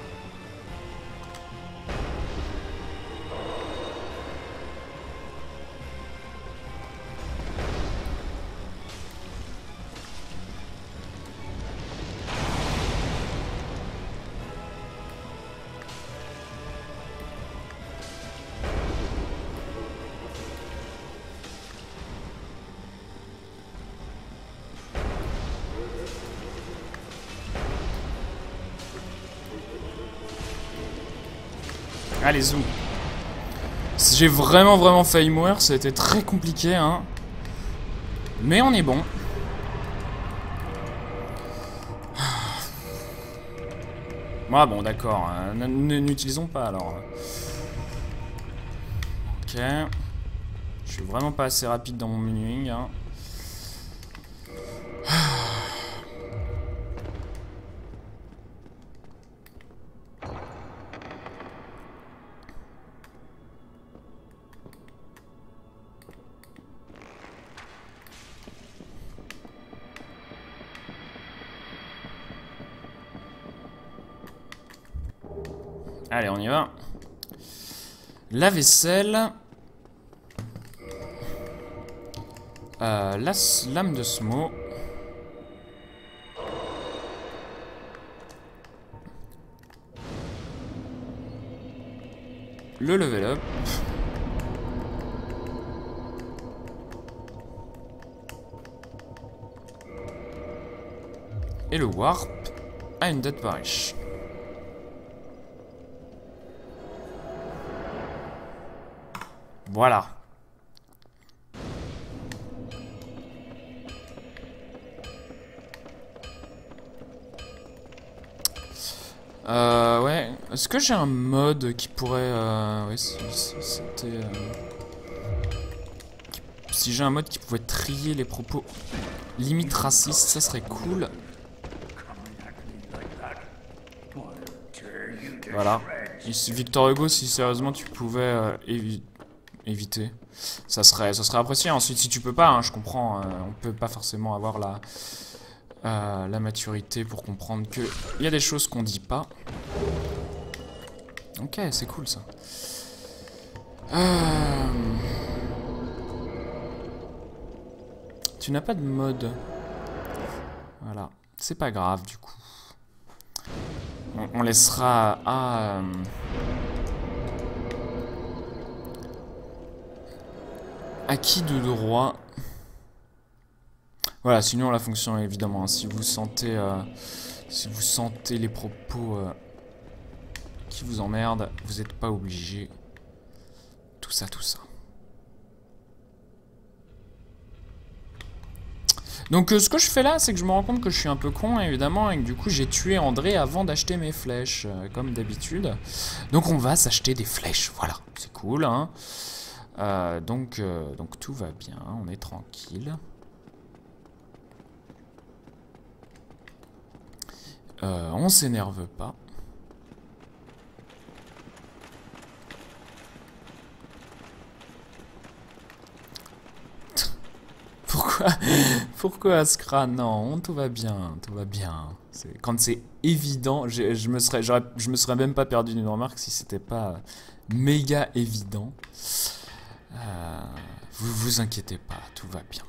Allez, zoom. J'ai vraiment failli mourir, ça a été très compliqué, hein. Mais on est bon. Ah bon, d'accord. N'utilisons pas, alors. Ok. Je suis vraiment pas assez rapide dans mon menuing, hein. Allez, on y va. La vaisselle. La lame de Smo. Le level up. Et le warp à une Dead Parish. Voilà. Ouais. Est-ce que j'ai un mode qui pourrait... ouais, c'était... Si j'ai un mode qui pouvait trier les propos limite racistes, ça serait cool. Voilà. Ici, Victor Hugo, si sérieusement tu pouvais éviter, ça serait apprécié. Ensuite, si tu peux pas, hein, je comprends, on peut pas forcément avoir la maturité pour comprendre que il y a des choses qu'on dit pas. Ok, c'est cool ça. Tu n'as pas de mode. Voilà, c'est pas grave du coup. On laissera à... acquis de droit. Voilà, sinon la fonction évidemment, si vous sentez les propos qui vous emmerdent, vous n'êtes pas obligé. Tout ça. Donc ce que je fais là, c'est que je me rends compte que je suis un peu con, évidemment, et que du coup j'ai tué André avant d'acheter mes flèches, comme d'habitude. Donc on va s'acheter des flèches, voilà, c'est cool, hein. Donc tout va bien, on est tranquille. On s'énerve pas. Pourquoi Askra? Non, tout va bien, tout va bien. Quand c'est évident, je me serais même pas perdu d'une remarque si c'était pas méga évident. Vous inquiétez pas, tout va bien.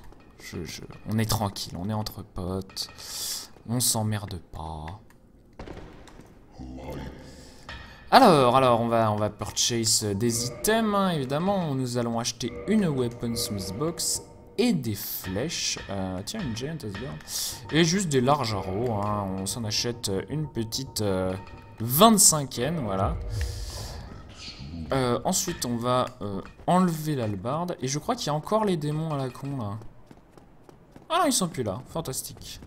On est tranquille, on est entre potes, on s'emmerde pas. Alors on va purchase des items, hein, évidemment. Nous allons acheter une Weaponsmith Box et des flèches. Tiens, une Giant Iceberg. Et juste des larges arrows. Hein. On s'en achète une petite 25e, voilà. Ensuite, on va enlever l'hallebarde. Et je crois qu'il y a encore les démons à la con, là. Ah, ils sont plus là. Fantastique.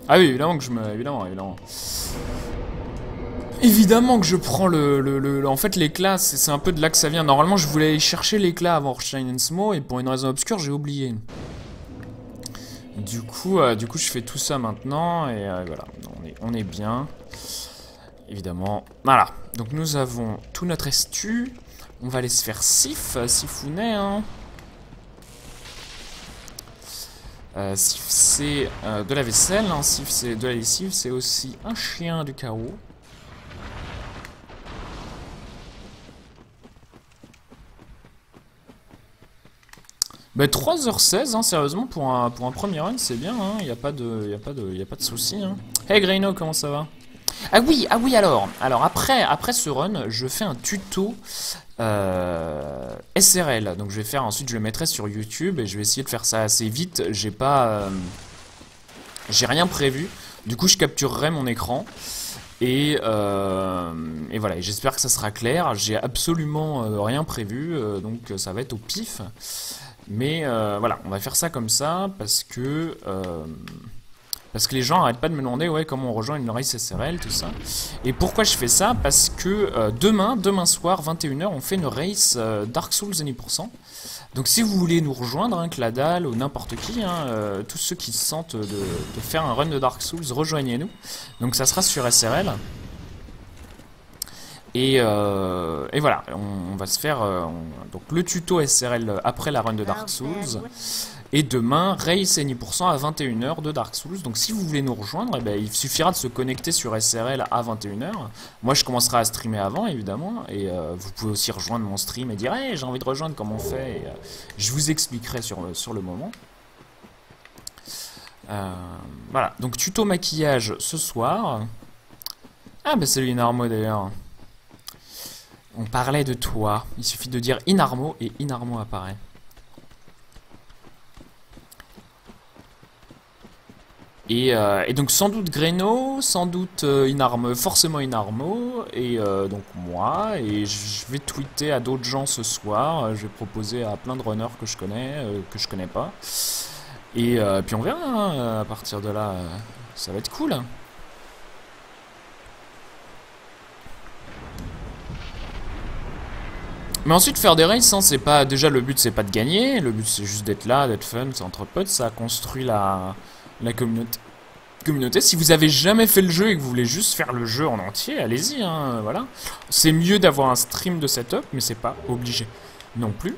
Ah oui, évidemment que je me... Évidemment. Évidemment que je prends en fait, l'éclat, c'est un peu de là que ça vient. Normalement, je voulais aller chercher l'éclat avant Shine and Smoke, et pour une raison obscure, j'ai oublié. Du coup, je fais tout ça maintenant, et voilà. On est bien. Évidemment. Voilà. Donc, nous avons tout notre estu. On va aller se faire sifounet, hein. Sif c'est de la vaisselle, hein. Sif c'est de la lessive, c'est aussi un chien du chaos. Bah 3h16, hein, sérieusement, pour un premier run, c'est bien, hein. Y a pas de soucis, hein. Hey Greyno, comment ça va? Ah oui, alors après ce run, je fais un tuto SRL. Donc ensuite je le mettrai sur YouTube et je vais essayer de faire ça assez vite. J'ai rien prévu. Du coup, je capturerai mon écran et voilà. J'espère que ça sera clair. J'ai absolument rien prévu, donc ça va être au pif. Mais voilà, on va faire ça comme ça parce que les gens arrêtent pas de me demander comment on rejoint une race SRL, tout ça. Et pourquoi je fais ça? Parce que demain soir, 21h, on fait une race Dark Souls 10%. Donc si vous voulez nous rejoindre, hein, Cladal ou n'importe qui, hein, tous ceux qui se sentent de faire un run de Dark Souls, rejoignez-nous. Donc ça sera sur SRL. Et voilà, on va se faire donc le tuto SRL après la run de Dark Souls. Et demain, race et 10% à 21h de Dark Souls. Donc si vous voulez nous rejoindre, il suffira de se connecter sur SRL à 21h. Moi je commencerai à streamer avant évidemment. Et vous pouvez aussi rejoindre mon stream et dire hey, j'ai envie de rejoindre, comment on fait. Et, je vous expliquerai sur le moment. Voilà, donc tuto maquillage ce soir. Ah bah salut Inarmo d'ailleurs. On parlait de toi. Il suffit de dire Inarmo et Inarmo apparaît. Et donc sans doute Greno, sans doute forcément Inarmo, et donc moi, et je vais tweeter à d'autres gens ce soir, je vais proposer à plein de runners que je connais pas, et puis on verra, hein, à partir de là, ça va être cool. Mais ensuite faire des races, hein, c'est pas, déjà le but c'est pas de gagner, le but c'est juste d'être là, d'être fun, c'est entre potes, ça construit la communauté. Si vous avez jamais fait le jeu et que vous voulez juste faire le jeu en entier, allez-y, hein, voilà. C'est mieux d'avoir un stream de setup, mais c'est pas obligé non plus.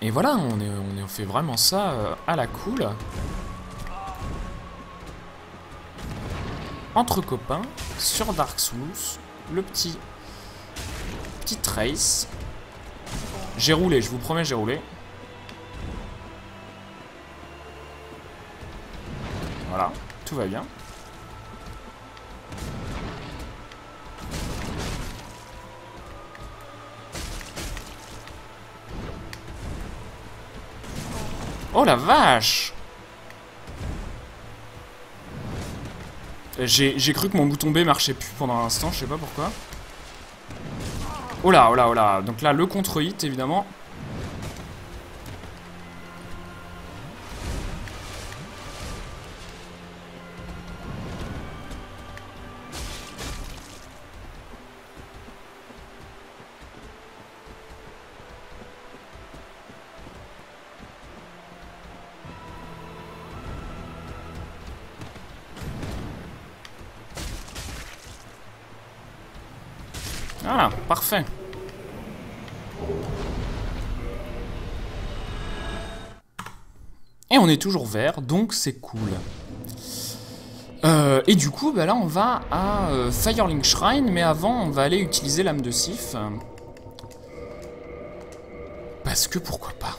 Et voilà, on fait vraiment ça à la cool. Entre copains, sur Dark Souls, le petit race. J'ai roulé, je vous promets, j'ai roulé. Voilà, tout va bien. Oh la vache! J'ai cru que mon bouton B marchait plus pendant un instant, je sais pas pourquoi. Oh là, oh là, oh là. Donc là, le contre-hit, évidemment. Voilà, parfait. Et on est toujours vert, donc c'est cool. Et du coup, bah là, on va à Firelink Shrine, mais avant, on va aller utiliser l'âme de Sif. Parce que pourquoi pas.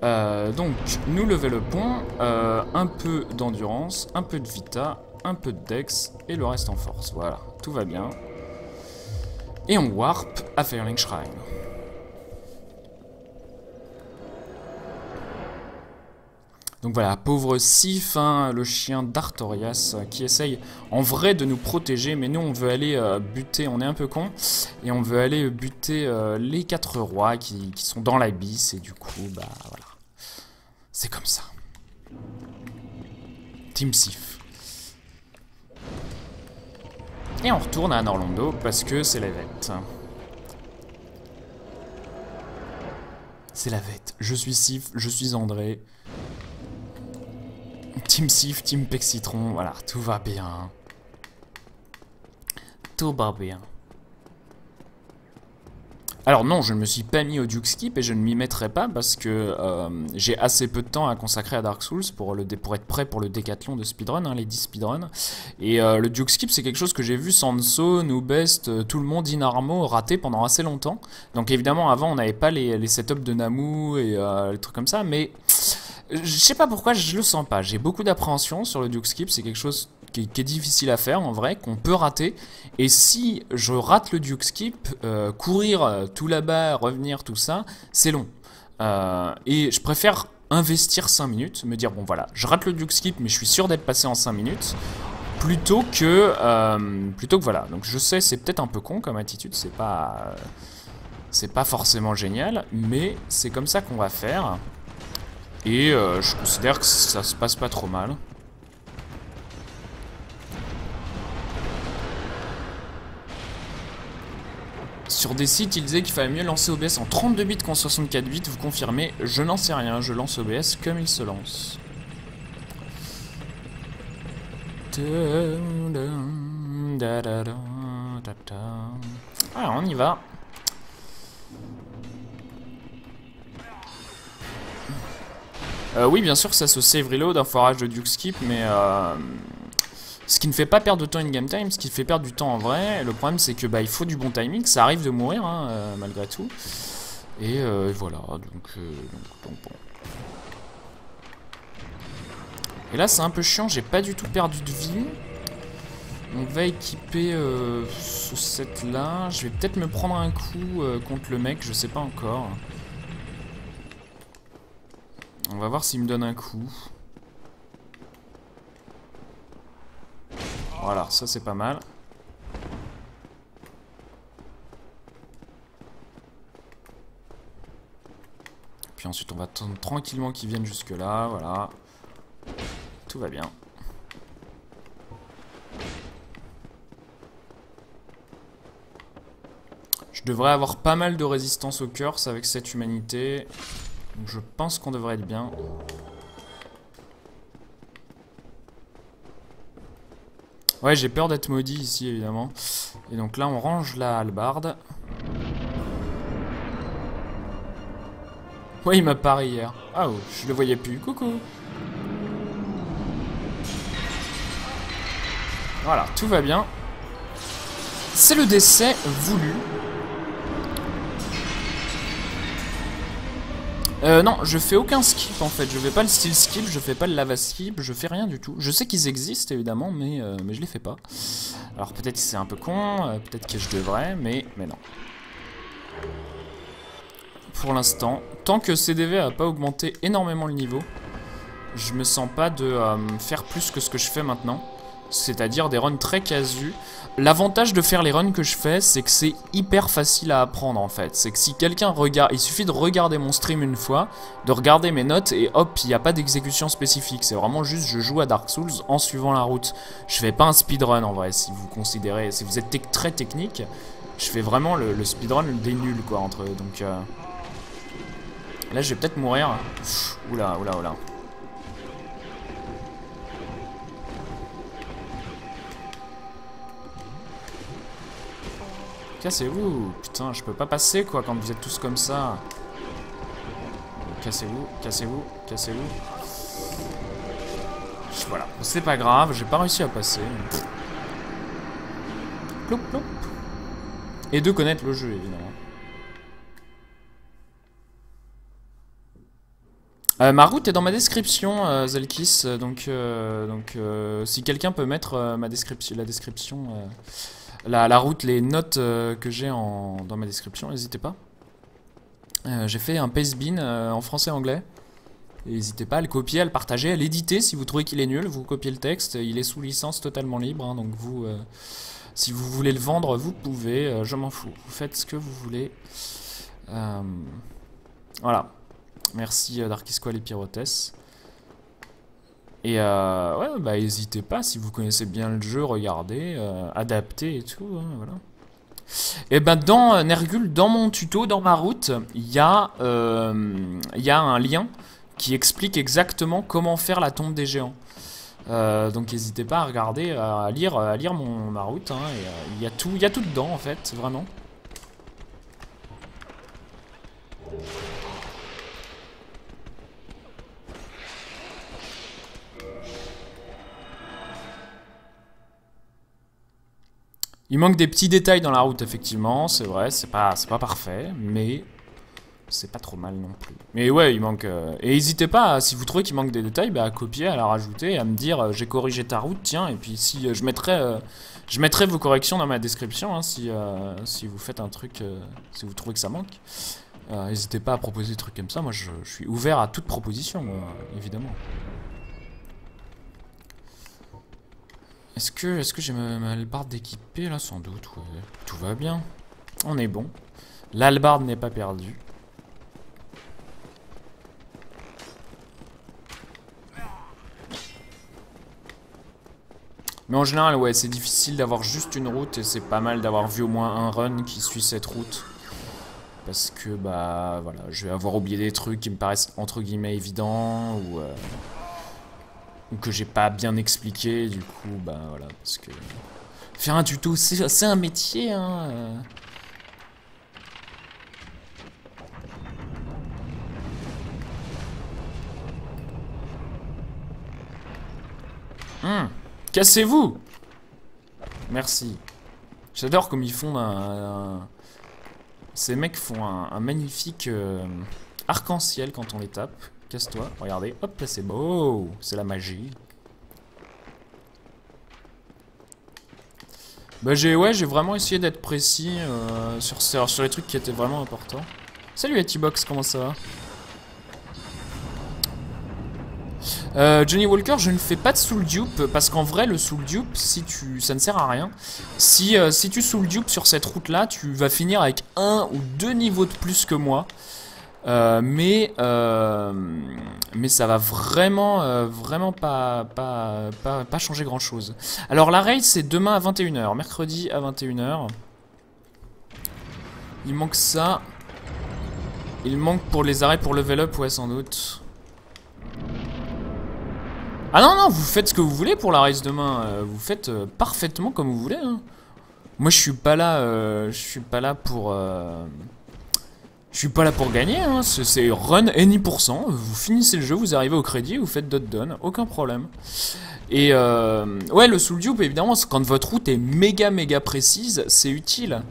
Donc, nous lever le pont, un peu d'endurance, un peu de vita, un peu de dex, et le reste en force. Voilà, tout va bien. Et on warp à Firelink Shrine. Donc voilà, pauvre Sif, hein, le chien d'Artorias, qui essaye en vrai de nous protéger, mais nous on veut aller buter, on est un peu con, et on veut aller buter les 4 rois qui sont dans l'abysse, et du coup, bah voilà. C'est comme ça. Team Sif. Et on retourne à Norlando parce que c'est la vête. C'est la vête. Je suis Sif, je suis André. Team Sif, Team Pexcitron, voilà, tout va bien. Tout va bien. Alors non, je ne me suis pas mis au Duke Skip et je ne m'y mettrai pas parce que j'ai assez peu de temps à consacrer à Dark Souls pour être prêt pour le décathlon de speedrun, hein, les 10 speedruns. Et le Duke Skip, c'est quelque chose que j'ai vu Sanso, Noobest, tout le monde Inarmo rater pendant assez longtemps. Donc évidemment, avant, on n'avait pas les setups de Namu et les trucs comme ça, mais je sais pas pourquoi, je le sens pas. J'ai beaucoup d'appréhension sur le Duke Skip, c'est quelque chose qui est difficile à faire en vrai, qu'on peut rater. Et si je rate le Duke Skip, courir tout là-bas, revenir, tout ça, c'est long. Et je préfère investir 5 minutes, me dire bon voilà, je rate le Duke Skip, mais je suis sûr d'être passé en 5 minutes, plutôt que voilà. Donc je sais, c'est peut-être un peu con comme attitude, c'est pas forcément génial, mais c'est comme ça qu'on va faire. Et je considère que ça se passe pas trop mal. Sur des sites, il disait qu'il fallait mieux lancer OBS en 32 bits qu'en 64 bits. Vous confirmez? Je n'en sais rien, je lance OBS comme il se lance. Ah, on y va. Oui, bien sûr, ça se save reload, un forage de Duke Skip, mais ce qui ne fait pas perdre de temps in game time, ce qui fait perdre du temps en vrai. Le problème, c'est que bah, il faut du bon timing, ça arrive de mourir, hein, malgré tout. Et voilà, donc bon. Et là, c'est un peu chiant, j'ai pas du tout perdu de vie. On va équiper ce set là. Je vais peut-être me prendre un coup contre le mec, je sais pas encore. On va voir s'il me donne un coup. Voilà, ça c'est pas mal. Puis ensuite on va attendre tranquillement qu'ils viennent jusque là, voilà. Tout va bien. Je devrais avoir pas mal de résistance au curse avec cette humanité. Donc je pense qu'on devrait être bien. Ouais, j'ai peur d'être maudit ici, évidemment. Et donc là, on range la hallebarde. Ouais, il m'a paré hier. Ah, oh, je le voyais plus. Coucou. Voilà, tout va bien. C'est le décès voulu. Non, je fais aucun skip en fait, je fais pas le style skip, je fais pas le lava skip, je fais rien du tout. Je sais qu'ils existent évidemment, mais je les fais pas. Alors peut-être que c'est un peu con, peut-être que je devrais, mais non. Pour l'instant, tant que CDV a pas augmenté énormément le niveau, je me sens pas de faire plus que ce que je fais maintenant. C'est-à-dire des runs très casus. L'avantage de faire les runs que je fais, c'est que c'est hyper facile à apprendre en fait. C'est que si quelqu'un regarde, il suffit de regarder mon stream une fois, de regarder mes notes et hop, il n'y a pas d'exécution spécifique. C'est vraiment juste je joue à Dark Souls en suivant la route. Je fais pas un speedrun en vrai, si vous considérez, si vous êtes très technique, je fais vraiment le speedrun des nuls quoi entre eux. Donc là je vais peut-être mourir. Oula. Cassez-vous! Putain, je peux pas passer quoi quand vous êtes tous comme ça. Cassez-vous. Voilà, c'est pas grave, j'ai pas réussi à passer. Ploup. Et de connaître le jeu, évidemment. Ma route est dans ma description, Zelkis, si quelqu'un peut mettre ma description, la route, les notes que j'ai dans ma description, n'hésitez pas. J'ai fait un pastebin en français et anglais. N'hésitez pas à le copier, à le partager, à l'éditer si vous trouvez qu'il est nul. Vous copiez le texte, il est sous licence totalement libre. Hein, donc vous, si vous voulez le vendre, vous pouvez. Je m'en fous. Vous faites ce que vous voulez. Voilà. Merci Darkisqual et Pyrotes. Et ouais, bah n'hésitez pas si vous connaissez bien le jeu, regardez, adaptez et tout. Hein, voilà. Et ben dans Nergul, dans mon tuto, dans ma route, il y a un lien qui explique exactement comment faire la tombe des géants. Donc n'hésitez pas à regarder, à lire ma route. Hein, il y a tout dedans en fait, vraiment. Il manque des petits détails dans la route, effectivement, c'est vrai, c'est pas parfait, mais c'est pas trop mal non plus. Mais ouais, il manque... Et n'hésitez pas, si vous trouvez qu'il manque des détails, bah, à copier, à la rajouter, à me dire j'ai corrigé ta route, tiens, et puis si je mettrai vos corrections dans ma description, hein, si vous faites un truc, si vous trouvez que ça manque. N'hésitez pas à proposer des trucs comme ça, moi je suis ouvert à toute proposition, évidemment. Est-ce que j'ai ma hallebarde équipée là? Sans doute, ouais. Tout va bien. On est bon. L'hallebarde n'est pas perdue. Mais en général, ouais, c'est difficile d'avoir juste une route et c'est pas mal d'avoir vu au moins un run qui suit cette route. Parce que, bah, voilà, je vais avoir oublié des trucs qui me paraissent entre guillemets évidents ou que j'ai pas bien expliqué, du coup, bah voilà, parce que faire un tuto, c'est un métier, hein. Cassez-vous! Merci. J'adore comme ils font ces mecs font un magnifique arc-en-ciel quand on les tape. Casse-toi, regardez, hop là c'est beau, c'est la magie. Bah j'ai vraiment essayé d'être précis sur les trucs qui étaient vraiment importants. Salut Atibox, comment ça va? Johnny Walker, je ne fais pas de soul dupe parce qu'en vrai le soul dupe, ça ne sert à rien. Si tu soul dupe sur cette route là, tu vas finir avec 1 ou 2 niveaux de plus que moi. Mais ça va vraiment pas changer grand chose. Alors la raid c'est demain à 21 h, mercredi à 21 h. Il manque ça. Il manque pour les arrêts pour level up, ouais sans doute. Ah non, vous faites ce que vous voulez pour la race demain. Vous faites parfaitement comme vous voulez. Hein. Moi je suis pas là pour... Je suis pas là pour gagner, hein. C'est run any %. Vous finissez le jeu, vous arrivez au crédit, vous faites dot done, aucun problème. Et ouais, le soul dupe, évidemment, quand votre route est méga précise, c'est utile.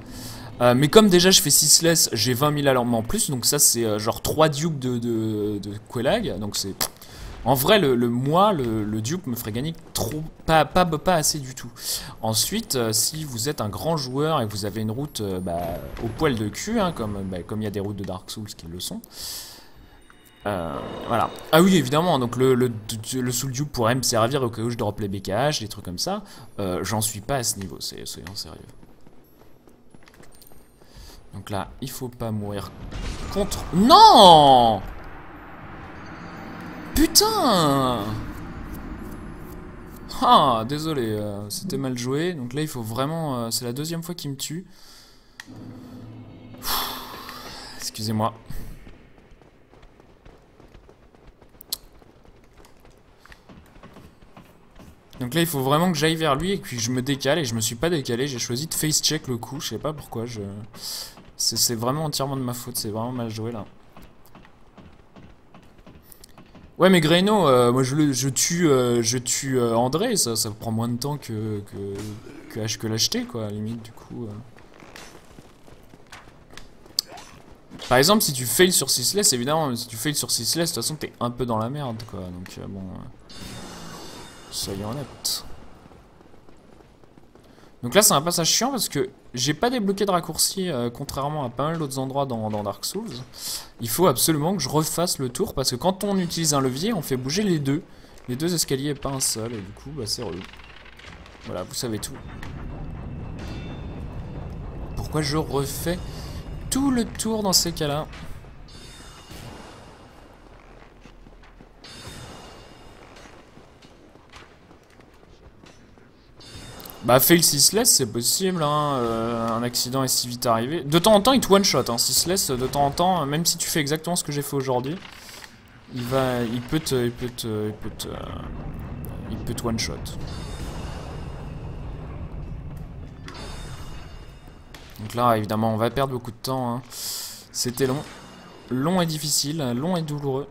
Mais comme déjà je fais 6less, j'ai 20 000 alarmes en plus, donc ça c'est genre 3 dupes de Quelag, donc c'est... En vrai, le dupe me ferait gagner pas assez du tout. Ensuite, si vous êtes un grand joueur et que vous avez une route au poil de cul, hein, comme il y a des routes de Dark Souls qui le sont. Voilà. Ah oui, évidemment, donc le soul dupe pourrait me servir au cas où je drop les BKH, des trucs comme ça. J'en suis pas à ce niveau, soyons sérieux. Donc là, il faut pas mourir contre... Non! Putain! Ah, désolé, c'était mal joué. Donc là, il faut vraiment... c'est la deuxième fois qu'il me tue. Excusez-moi. Donc là, il faut vraiment que j'aille vers lui et puis je me décale. Et je me suis pas décalé. J'ai choisi de face check le coup. Je sais pas pourquoi. C'est vraiment entièrement de ma faute. C'est vraiment mal joué là. Ouais, mais Greno, moi je tue André, ça prend moins de temps que l'acheter, quoi, à la limite, du coup. Par exemple, si tu fails sur Ceaseless, évidemment, si tu fails sur Ceaseless, de toute façon, t'es un peu dans la merde, quoi. Donc, bon... soyons honnêtes. Donc là, c'est un passage chiant parce que j'ai pas débloqué de raccourci, contrairement à pas mal d'autres endroits dans Dark Souls. Il faut absolument que je refasse le tour parce que quand on utilise un levier, on fait bouger les deux. Les deux escaliers et pas un seul, et du coup, bah, c'est relou. Voilà, vous savez tout. Pourquoi je refais tout le tour dans ces cas-là? Bah, fail Ceaseless, c'est possible, hein. Un accident est si vite arrivé. De temps en temps, il te one-shot, hein. Ceaseless, de temps en temps, même si tu fais exactement ce que j'ai fait aujourd'hui, il peut te one-shot. Donc là, évidemment, on va perdre beaucoup de temps, hein. C'était long. Long et difficile, long et douloureux.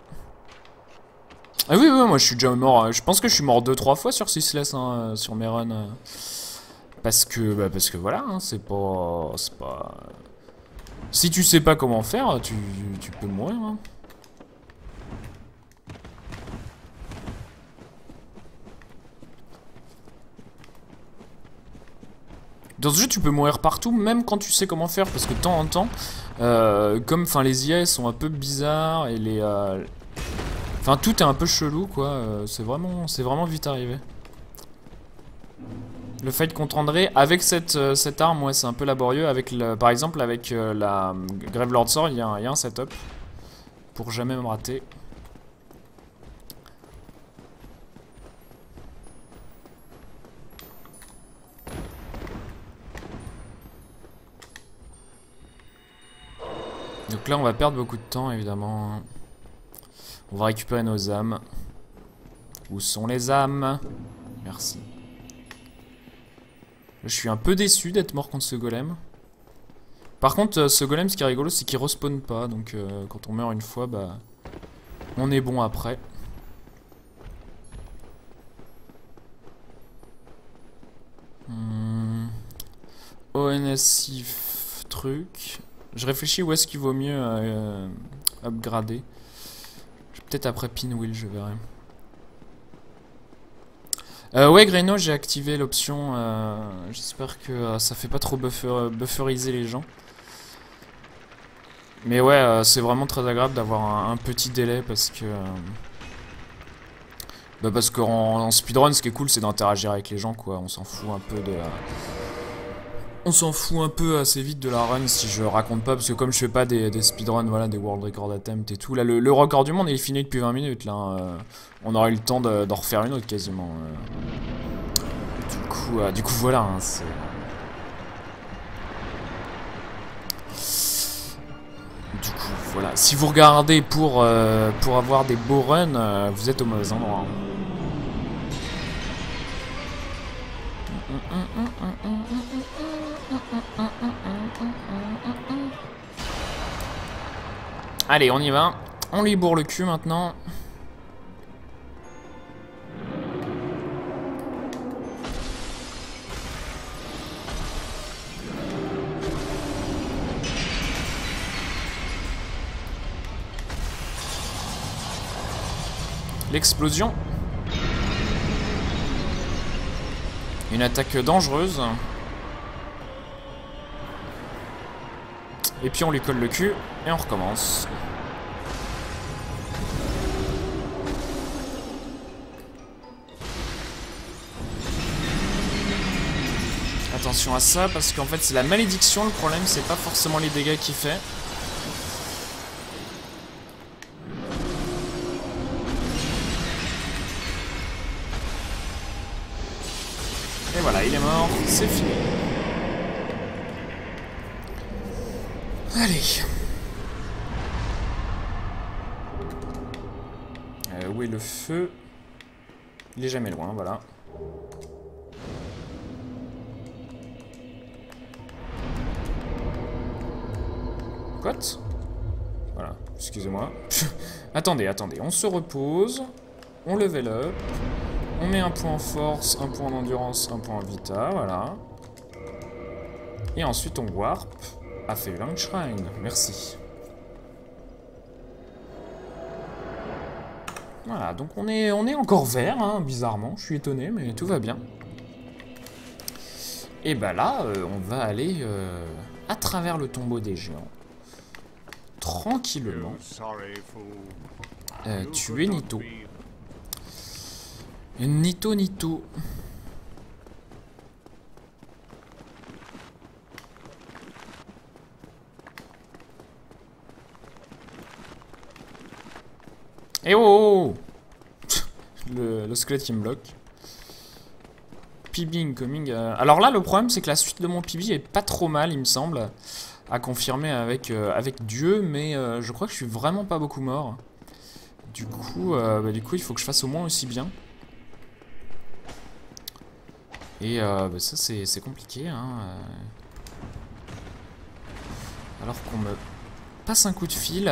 Ah oui, moi je suis déjà mort. Je pense que je suis mort 2-3 fois sur Ceaseless, hein, sur mes runs. Parce que voilà, hein, c'est pas... Si tu sais pas comment faire, tu peux mourir. Hein. Dans ce jeu, tu peux mourir partout, même quand tu sais comment faire, parce que de temps en temps, comme les IA sont un peu bizarres et les... Enfin, tout est un peu chelou, quoi. C'est vraiment vite arrivé. Le fight contre André, avec cette arme, ouais, c'est un peu laborieux. Par exemple, avec la Gravelord Sword, il y a un setup. Pour jamais me rater. Donc là, on va perdre beaucoup de temps, évidemment. On va récupérer nos âmes. Où sont les âmes? Merci. Je suis un peu déçu d'être mort contre ce golem. Par contre, ce golem, ce qui est rigolo, c'est qu'il respawn pas. Donc, quand on meurt une fois, bah, on est bon après. ONSIF truc. Je réfléchis où est-ce qu'il vaut mieux upgrader. Peut-être après Pinwheel, je verrai. Ouais, Greno, j'ai activé l'option. J'espère que ça fait pas trop bufferiser les gens. Mais ouais, c'est vraiment très agréable d'avoir un petit délai parce que... parce qu'en speedrun, ce qui est cool, c'est d'interagir avec les gens, quoi. On s'en fout un peu de... On s'en fout un peu assez vite de la run si je raconte pas, parce que comme je fais pas des speedruns, voilà, des world record attempts et tout, là le record du monde il est fini depuis 20 minutes là, on aurait eu le temps d'en refaire une autre quasiment. Du coup voilà, hein, c'est... Du coup voilà, si vous regardez pour avoir des beaux runs, vous êtes au mauvais endroit. Hein. Allez, on y va. On lui bourre le cul maintenant. L'explosion. Une attaque dangereuse. Et puis on lui colle le cul et on recommence. Attention à ça parce qu'en fait c'est la malédiction, le problème c'est pas forcément les dégâts qu'il fait. Et voilà, il est mort, c'est fini. Allez. Où est le feu? Il est jamais loin, voilà. What? Voilà, excusez-moi. Attendez, on se repose. On level up. On met un point en force, un point en endurance, un point en vita, voilà. Et ensuite on warp à Feywild Shrine. Merci. Voilà, donc on est encore vert, hein, bizarrement. Je suis étonné, mais tout va bien. Et bah là, on va aller à travers le tombeau des géants. Tranquillement. Tuer Nito. Nito. Eh oh, le squelette qui me bloque. PB incoming. Alors là, le problème, c'est que la suite de mon PB est pas trop mal, il me semble. À confirmer avec Dieu, mais je crois que je suis vraiment pas beaucoup mort. Du coup, il faut que je fasse au moins aussi bien. Et ça, c'est compliqué. Hein. Alors qu'on me passe un coup de fil.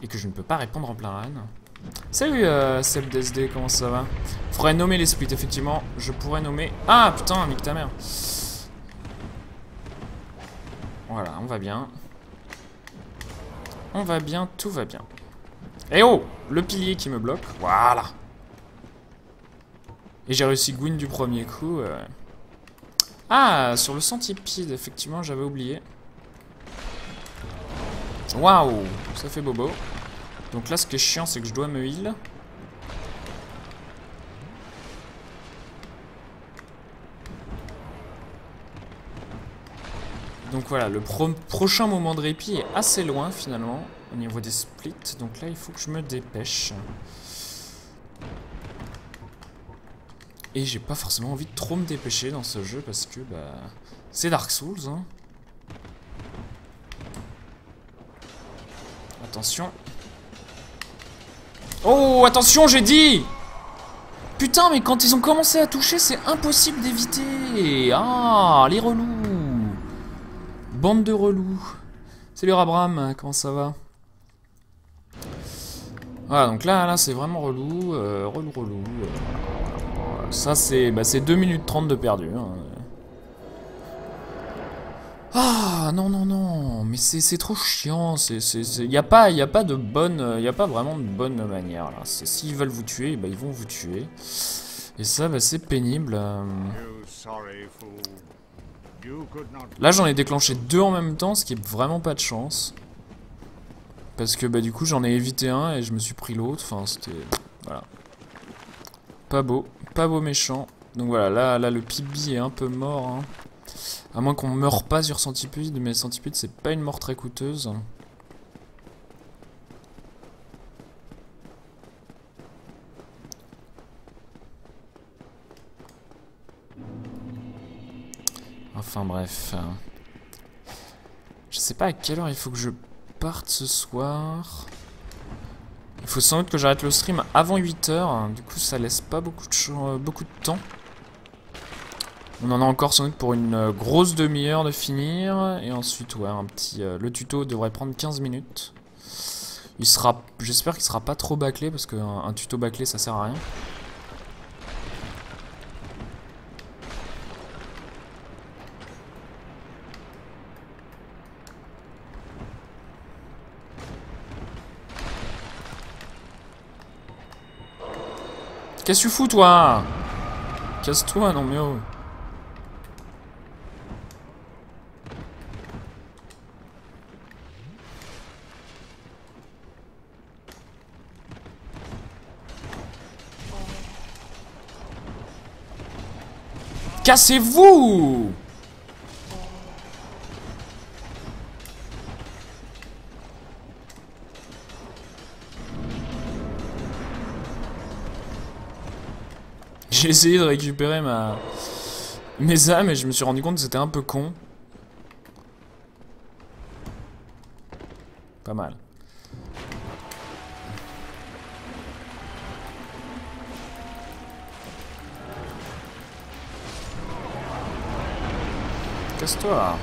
Et que je ne peux pas répondre en plein run. Salut SebDSD, comment ça va? Faudrait nommer les splits, effectivement. Je pourrais nommer... Ah putain, nique ta mère. Voilà, on va bien. On va bien, tout va bien. Eh oh, le pilier qui me bloque. Voilà. Et j'ai réussi Gwyn du premier coup. Ah, sur le centipede, effectivement, j'avais oublié. Waouh, ça fait bobo. Donc là, ce qui est chiant, c'est que je dois me heal. Donc voilà, le prochain moment de répit est assez loin, finalement, au niveau des splits. Donc là, il faut que je me dépêche. Et j'ai pas forcément envie de trop me dépêcher dans ce jeu, parce que, bah... c'est Dark Souls, hein. Attention. Oh, attention, j'ai dit! Putain, mais quand ils ont commencé à toucher, c'est impossible d'éviter. Ah, les relous. Bande de relous. Salut Rabram, comment ça va? Voilà, donc là c'est vraiment relou. Relou. Ça, c'est 2 minutes 30 de perdu. Hein. Ah, non, mais c'est trop chiant. Y a pas de bonne, y a pas vraiment de bonne manière là. S'ils veulent vous tuer, bah, ils vont vous tuer. Et ça, bah, c'est pénible. Là, j'en ai déclenché 2 en même temps, ce qui est vraiment pas de chance. Parce que bah, du coup, j'en ai évité un et je me suis pris l'autre. Enfin, c'était... Voilà. Pas beau méchant. Donc voilà, là le PB est un peu mort. Hein. À moins qu'on meure pas sur Centipede, mais Centipede c'est pas une mort très coûteuse. Enfin bref. Je sais pas à quelle heure il faut que je parte ce soir. Il faut sans doute que j'arrête le stream avant 8 h. Du coup ça laisse pas beaucoup de temps. On en a encore sans doute pour une grosse demi-heure de finir. Et ensuite, ouais, un petit... le tuto devrait prendre 15 minutes. J'espère qu'il sera pas trop bâclé, parce qu'un tuto bâclé, ça sert à rien. Qu'est-ce que tu fous, toi? Casse-toi, non mais oh. Cassez-vous! J'ai essayé de récupérer mes âmes et je me suis rendu compte que c'était un peu con. Pas mal. Casse-toi.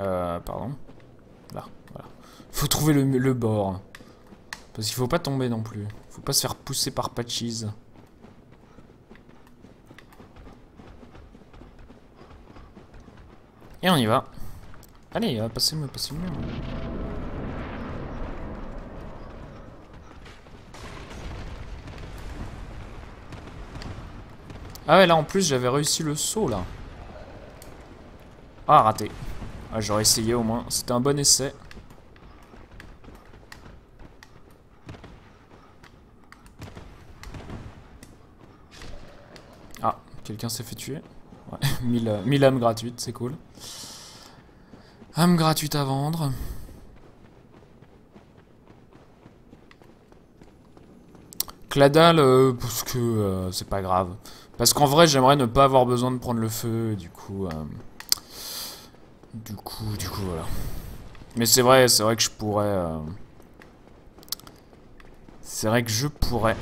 Pardon. Là, voilà. Faut trouver le bord. Parce qu'il faut pas tomber non plus. Faut pas se faire pousser par Patches. Et on y va. Allez, passez-moi, passez-moi. Ah ouais, là en plus j'avais réussi le saut là. Ah, raté. Ah, j'aurais essayé au moins. C'était un bon essai. Ah, quelqu'un s'est fait tuer. Ouais, 1000 âmes gratuites, c'est cool. Âmes gratuites à vendre. Cladal, parce que c'est pas grave. Parce qu'en vrai, j'aimerais ne pas avoir besoin de prendre le feu, du coup... Du coup, voilà. Mais c'est vrai que je pourrais... C'est vrai que je pourrais...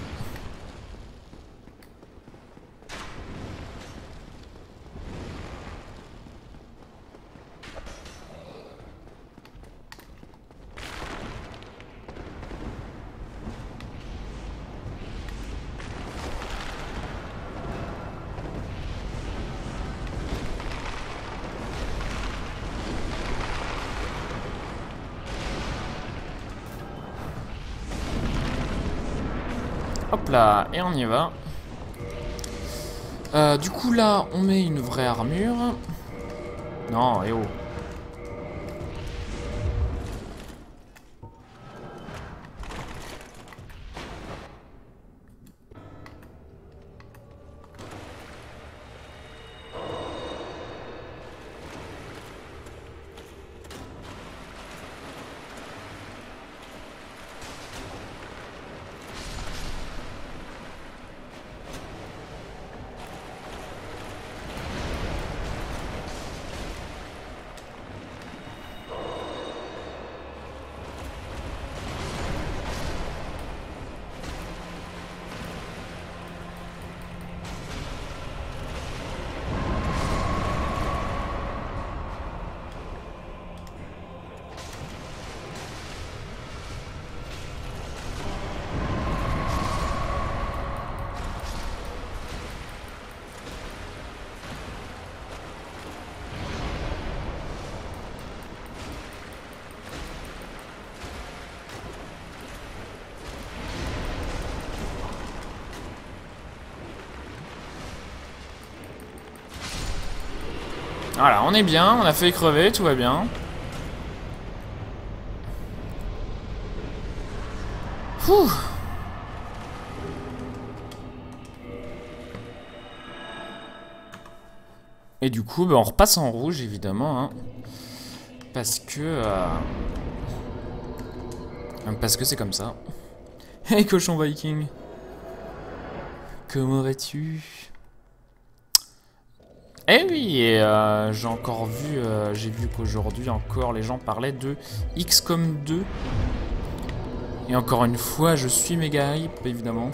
Hop là, et on y va. Du coup là, on met une vraie armure. Non, eh oh. Voilà, on est bien, on a fait crever, tout va bien. Ouh. Et du coup, bah, on repasse en rouge, évidemment. Hein, parce que c'est comme ça. Hey, cochon viking. Comment vas-tu? Eh oui, et j'ai encore vu, j'ai vu qu'aujourd'hui encore les gens parlaient de XCOM 2. Et encore une fois, je suis méga hype, évidemment.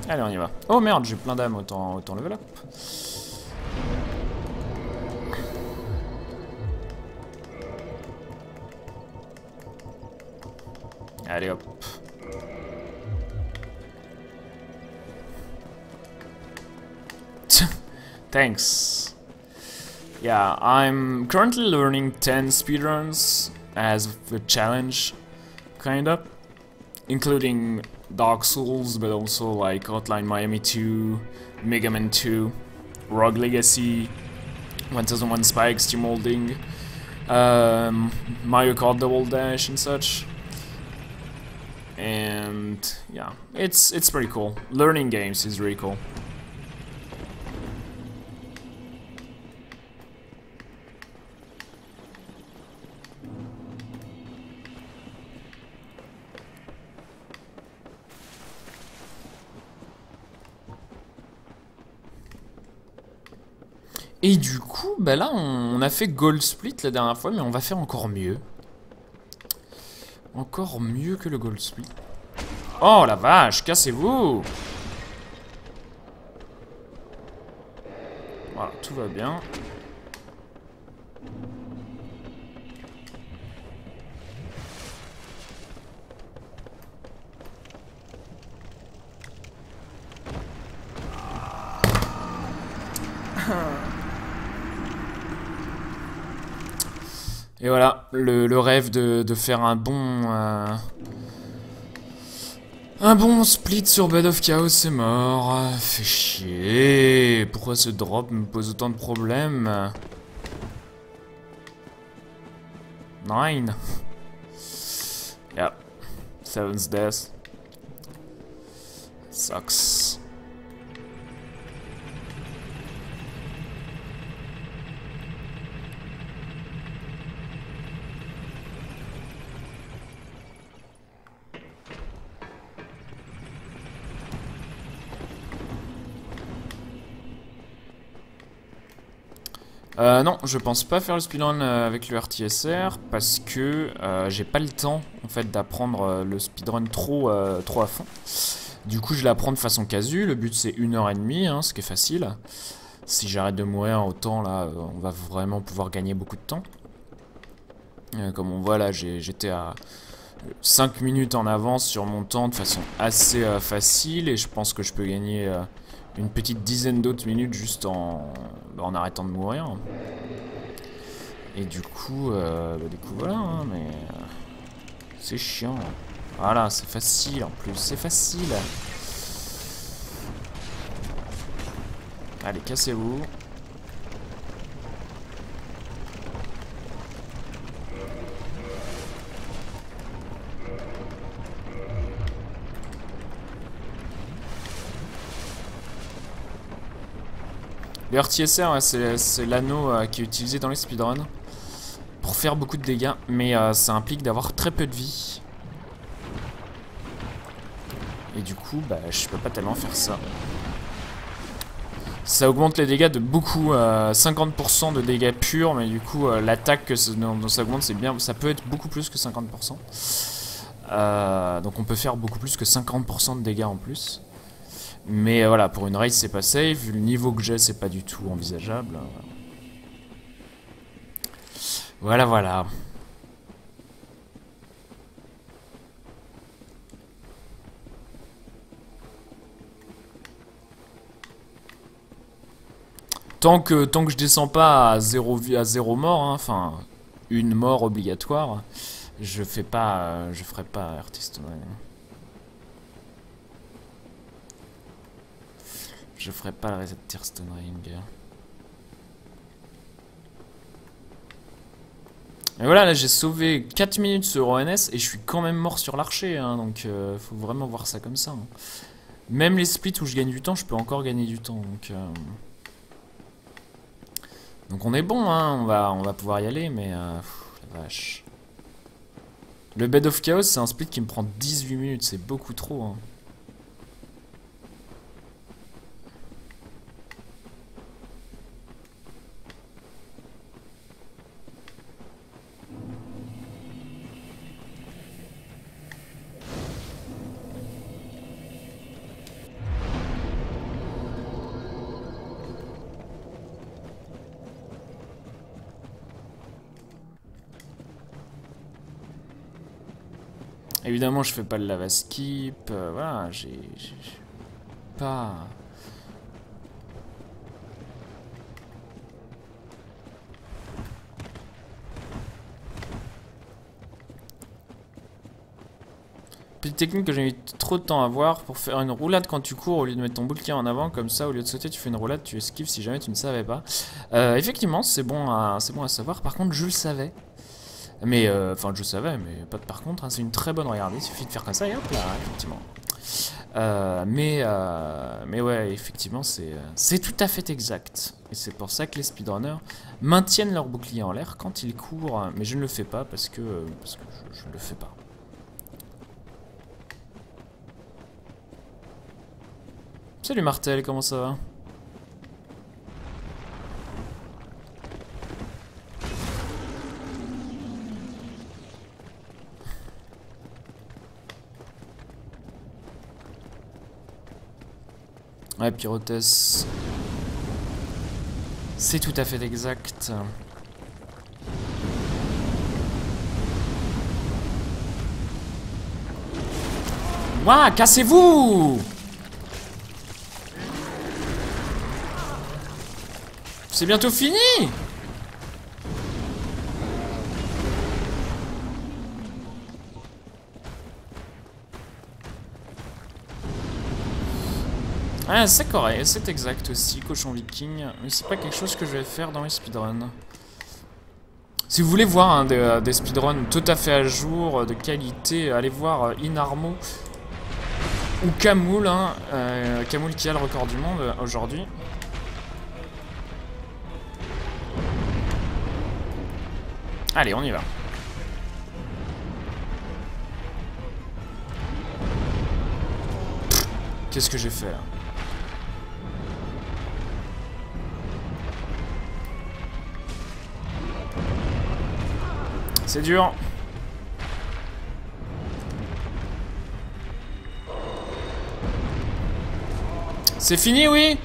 Allez, on y va. Oh merde, j'ai plein d'âmes, autant level up. Allez hop. Thanks. Yeah, I'm currently learning 10 speedruns as a challenge, kinda, including Dark Souls, but also like Hotline Miami 2, Mega Man 2, Rogue Legacy, 1001 Spikes, Team Holding, Mario Kart Double Dash and such. And yeah, it's pretty cool. Learning games is really cool. Et du coup, bah là, on a fait Gold Split la dernière fois, mais on va faire encore mieux. Encore mieux que le Gold Split. Oh la vache, cassez-vous! Voilà, tout va bien. Et voilà, le rêve de faire un bon split sur Bed of Chaos, c'est mort. Fait chier. Pourquoi ce drop me pose autant de problèmes? 9. Yeah. 7's death. Sucks. Non, je pense pas faire le speedrun avec le RTSR parce que j'ai pas le temps en fait d'apprendre le speedrun trop à fond. Du coup, je l'apprends de façon casu. Le but c'est 1h30, hein, ce qui est facile. Si j'arrête de mourir autant là, on va vraiment pouvoir gagner beaucoup de temps. Comme on voit là, j'étais à 5 minutes en avance sur mon temps de façon assez facile et je pense que je peux gagner une petite dizaine d'autres minutes juste en arrêtant de mourir. Et du coup voilà, hein, mais c'est chiant. Voilà, c'est facile en plus, c'est facile. Allez, cassez-vous. Le RTSR, ouais, c'est l'anneau qui est utilisé dans les speedruns pour faire beaucoup de dégâts, mais ça implique d'avoir très peu de vie. Et du coup, bah, je peux pas tellement faire ça. Ça augmente les dégâts de beaucoup, 50% de dégâts purs, mais du coup, l'attaque que ça augmente, c'est bien, ça peut être beaucoup plus que 50%. Donc on peut faire beaucoup plus que 50% de dégâts en plus. Mais voilà, pour une race c'est pas safe, vu le niveau que j'ai c'est pas du tout envisageable. Voilà. Tant que je descends pas à 0 mort, hein, enfin une mort obligatoire, je ferai pas Artist. Je ferai pas le reset Tearstone Ring. Et voilà, là j'ai sauvé 4 minutes sur ONS et je suis quand même mort sur l'archer, hein, donc faut vraiment voir ça comme ça. Hein. Même les splits où je gagne du temps, je peux encore gagner du temps. Donc on est bon, hein, on va pouvoir y aller, mais la vache. Le Bed of Chaos, c'est un split qui me prend 18 minutes, c'est beaucoup trop. Hein. Évidemment, je fais pas le lava skip. Voilà, j'ai pas. Petite technique que j'ai mis trop de temps à voir pour faire une roulade quand tu cours au lieu de mettre ton bouclier en avant, comme ça, au lieu de sauter, tu fais une roulade, tu esquives si jamais tu ne savais pas. Effectivement, c'est bon à savoir. Par contre, je le savais. Mais, enfin, je savais, mais pas de par contre, hein, c'est une très bonne regardée, il suffit de faire comme ça et hop là, effectivement. Mais ouais, effectivement, c'est tout à fait exact. Et c'est pour ça que les speedrunners maintiennent leur bouclier en l'air quand ils courent, mais je ne le fais pas parce que je ne le fais pas. Salut Martel, comment ça va? Ouais, Pyrothès. C'est tout à fait exact. Ouah, cassez-vous! C'est bientôt fini! Ah, c'est correct, c'est exact aussi, cochon viking. Mais c'est pas quelque chose que je vais faire dans les speedruns. Si vous voulez voir hein, des speedruns tout à fait à jour, de qualité, allez voir Inarmo ou Camoul. Hein, Camoul qui a le record du monde aujourd'hui. Allez, on y va. Qu'est-ce que j'ai fait là? C'est dur. C'est fini, oui?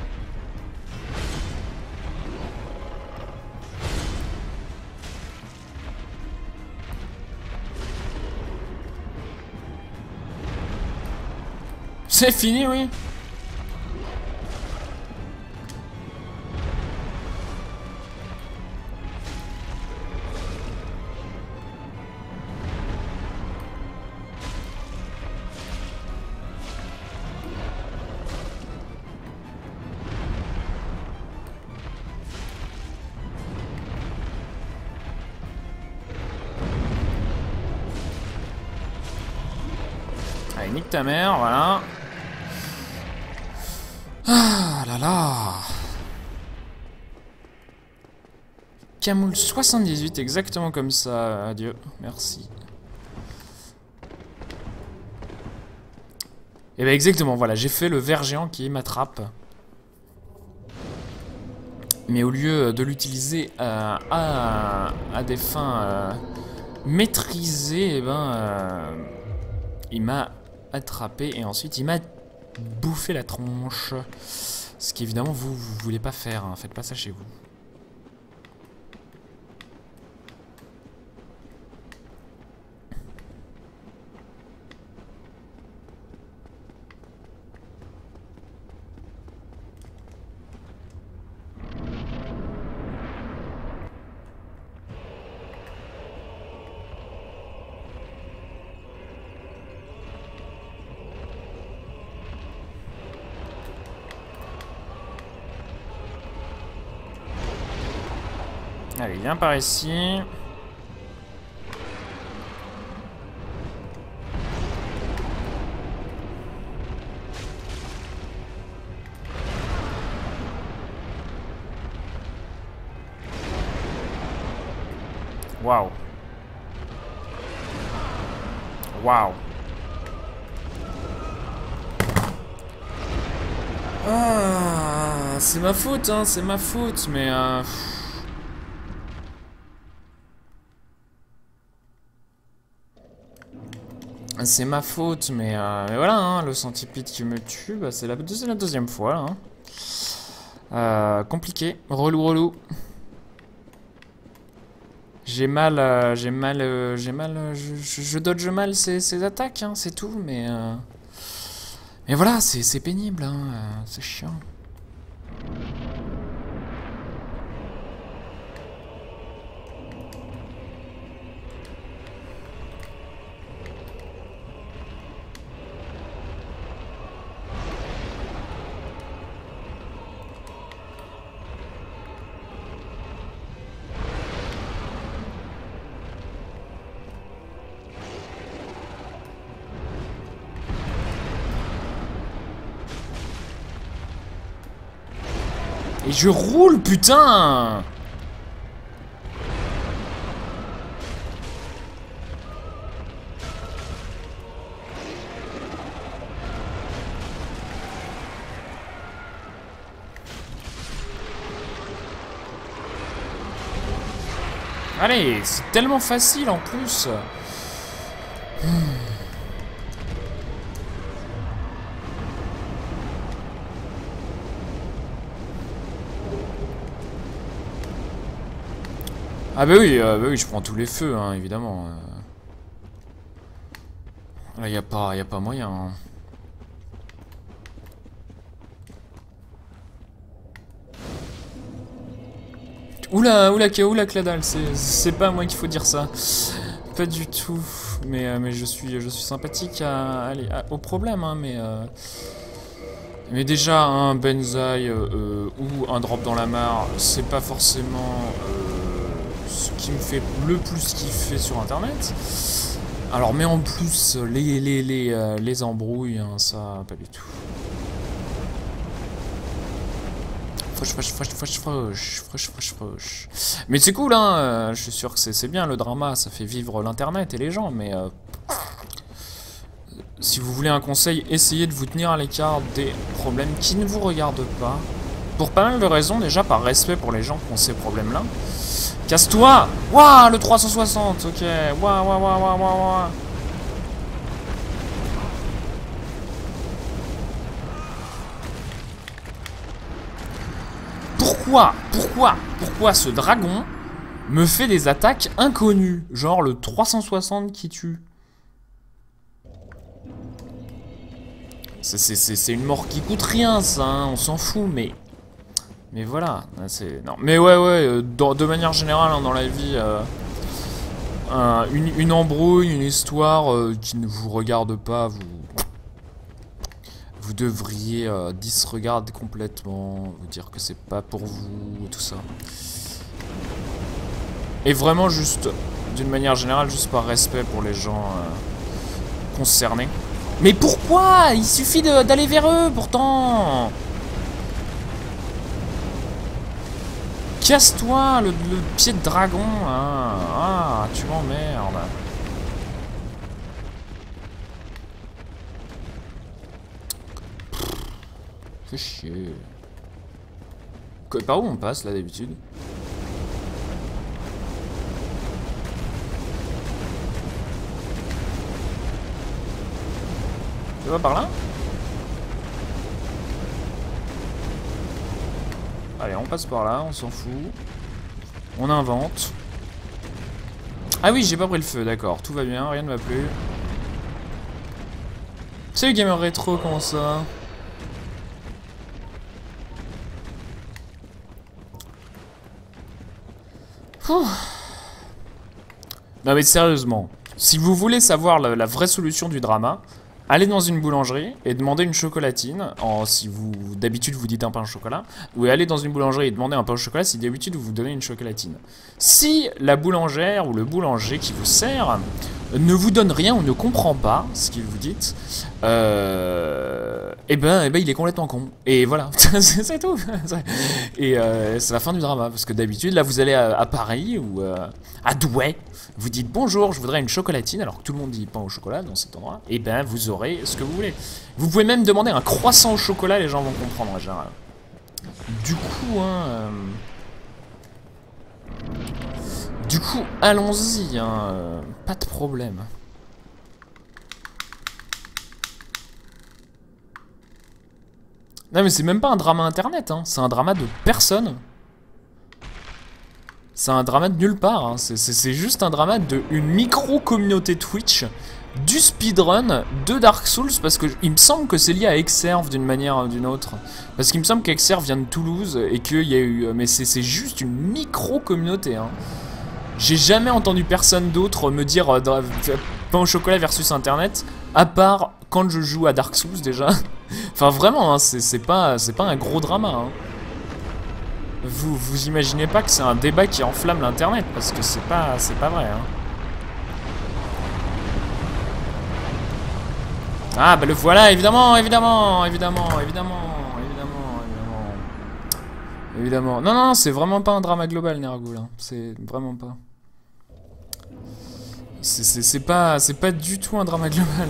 C'est fini, oui? Allez, nique ta mère, voilà. Ah là là. Camoul 78, exactement comme ça. Adieu, merci. Et ben exactement, voilà, j'ai fait le ver géant qui m'attrape. Mais au lieu de l'utiliser à des fins maîtrisées, eh ben, il m'a attrapé et ensuite il m'a bouffé la tronche. Ce qui évidemment vous voulez pas faire, hein. Faites pas ça chez vous. Allez, viens par ici. Waouh. Waouh. Ah, c'est ma faute, hein, c'est ma faute, mais c'est ma faute, mais voilà, hein, le centipede qui me tue, bah, c'est la deuxième fois, hein. Compliqué, relou. J'ai mal, je dodge mal ces attaques, hein, c'est tout, mais voilà, c'est pénible, hein, c'est chiant. Et je roule, putain! Allez, c'est tellement facile en plus. Ah bah oui, je prends tous les feux, hein, évidemment. Là, y a pas moyen. Hein. Oula, Cladal, c'est pas à moi qu'il faut dire ça. Pas du tout. Mais je suis sympathique au problème, hein, mais déjà, un benzaï ou un drop dans la mare, c'est pas forcément ce qui me fait le plus kiffer sur internet. Alors, mais en plus, les embrouilles, hein, ça, pas du tout. Froche. Mais c'est cool, hein, je suis sûr que c'est bien le drama, ça fait vivre l'internet et les gens, mais si vous voulez un conseil, essayez de vous tenir à l'écart des problèmes qui ne vous regardent pas. Pour pas mal de raisons, déjà par respect pour les gens qui ont ces problèmes-là. Casse-toi! Waouh, le 360, ok, waouh. Pourquoi ce dragon me fait des attaques inconnues? Genre le 360 qui tue. C'est une mort qui coûte rien, ça, hein, on s'en fout, mais voilà, non. Mais ouais, de manière générale, hein, dans la vie, une embrouille, une histoire qui ne vous regarde pas, vous devriez disregarder complètement, vous dire que c'est pas pour vous, tout ça. Et vraiment juste, d'une manière générale, juste par respect pour les gens concernés. Mais pourquoi? Il suffit d'aller vers eux, pourtant. Casse-toi, le pied de dragon, hein. Ah, tu m'emmerdes. Fais chier. Par où on passe, là, d'habitude? Tu vas par là? Allez, on passe par là, on s'en fout. On invente. Ah oui, j'ai pas pris le feu, d'accord. Tout va bien, rien ne va plus. Salut gamer rétro, comment ça? Non mais sérieusement, si vous voulez savoir la vraie solution du drama, allez dans une boulangerie et demandez une chocolatine, si vous d'habitude vous dites un pain au chocolat, ou allez dans une boulangerie et demandez un pain au chocolat si d'habitude vous vous donnez une chocolatine. Si la boulangère ou le boulanger qui vous sert ne vous donne rien ou ne comprend pas ce qu'il vous dit, et ben il est complètement con. Et voilà, c'est tout. Et c'est la fin du drama, parce que d'habitude là vous allez à Paris ou à Douai, vous dites bonjour, je voudrais une chocolatine, alors que tout le monde dit pain au chocolat dans cet endroit, et ben vous aurez ce que vous voulez. Vous pouvez même demander un croissant au chocolat, les gens vont comprendre en général. Du coup, allons-y, hein, pas de problème. Non mais c'est même pas un drama internet, hein. C'est un drama de personne. C'est un drama de nulle part, hein. C'est juste un drama d'une micro-communauté Twitch, du speedrun de Dark Souls, parce que il me semble que c'est lié à Exerve d'une manière ou d'une autre. Parce qu'il me semble qu'Exerve vient de Toulouse et qu'il y a eu... Mais c'est juste une micro-communauté, hein. J'ai jamais entendu personne d'autre me dire pain au chocolat versus internet, à part quand je joue à Dark Souls déjà. Enfin vraiment, hein, c'est pas un gros drama. Hein. Vous imaginez pas que c'est un débat qui enflamme l'internet, parce que c'est pas vrai. Hein. Ah bah le voilà, évidemment. Non, c'est vraiment pas un drama global, Nergo, là. C'est vraiment pas. C'est pas du tout un drama global.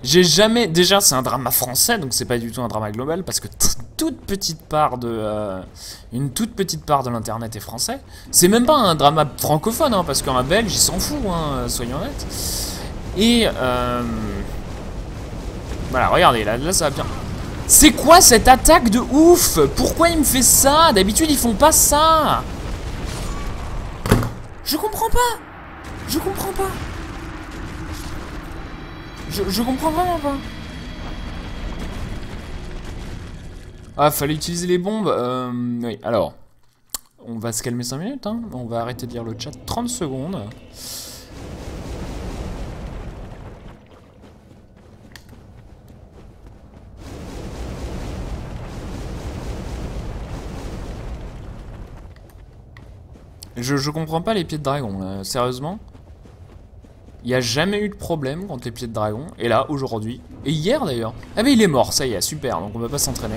J'ai jamais... Déjà, c'est un drama français, donc c'est pas du tout un drama global, parce que une toute petite part de l'internet est français. C'est même pas un drama francophone, hein, parce qu'un belge, il s'en fout, hein, soyons honnêtes. Et Voilà, regardez, là ça va bien. C'est quoi cette attaque de ouf? Pourquoi il me fait ça? D'habitude ils font pas ça. Je comprends pas. Je comprends pas. Je comprends vraiment pas. Ah, fallait utiliser les bombes. Oui, alors. On va se calmer 5 minutes, hein. On va arrêter de lire le chat 30 secondes. Je comprends pas les pieds de dragon, là. Sérieusement. Il n'y a jamais eu de problème contre les pieds de dragon. Et là, aujourd'hui. Et hier d'ailleurs. Ah mais il est mort, ça y est, super. Donc on va pas s'entraîner.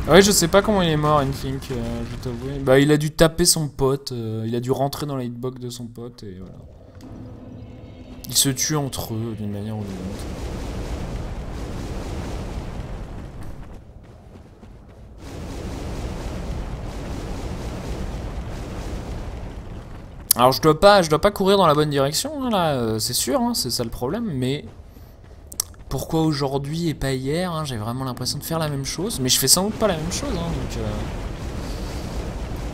Ouais, je sais pas comment il est mort, Enfink, je t'avoue. Bah, il a dû taper son pote, il a dû rentrer dans la hitbox de son pote, et voilà. Ils se tuent entre eux, d'une manière ou d'une autre. Alors, je dois pas courir dans la bonne direction, hein, là, c'est sûr, hein, c'est ça le problème, mais... Pourquoi aujourd'hui et pas hier, hein, j'ai vraiment l'impression de faire la même chose, mais je fais sans doute pas la même chose, hein,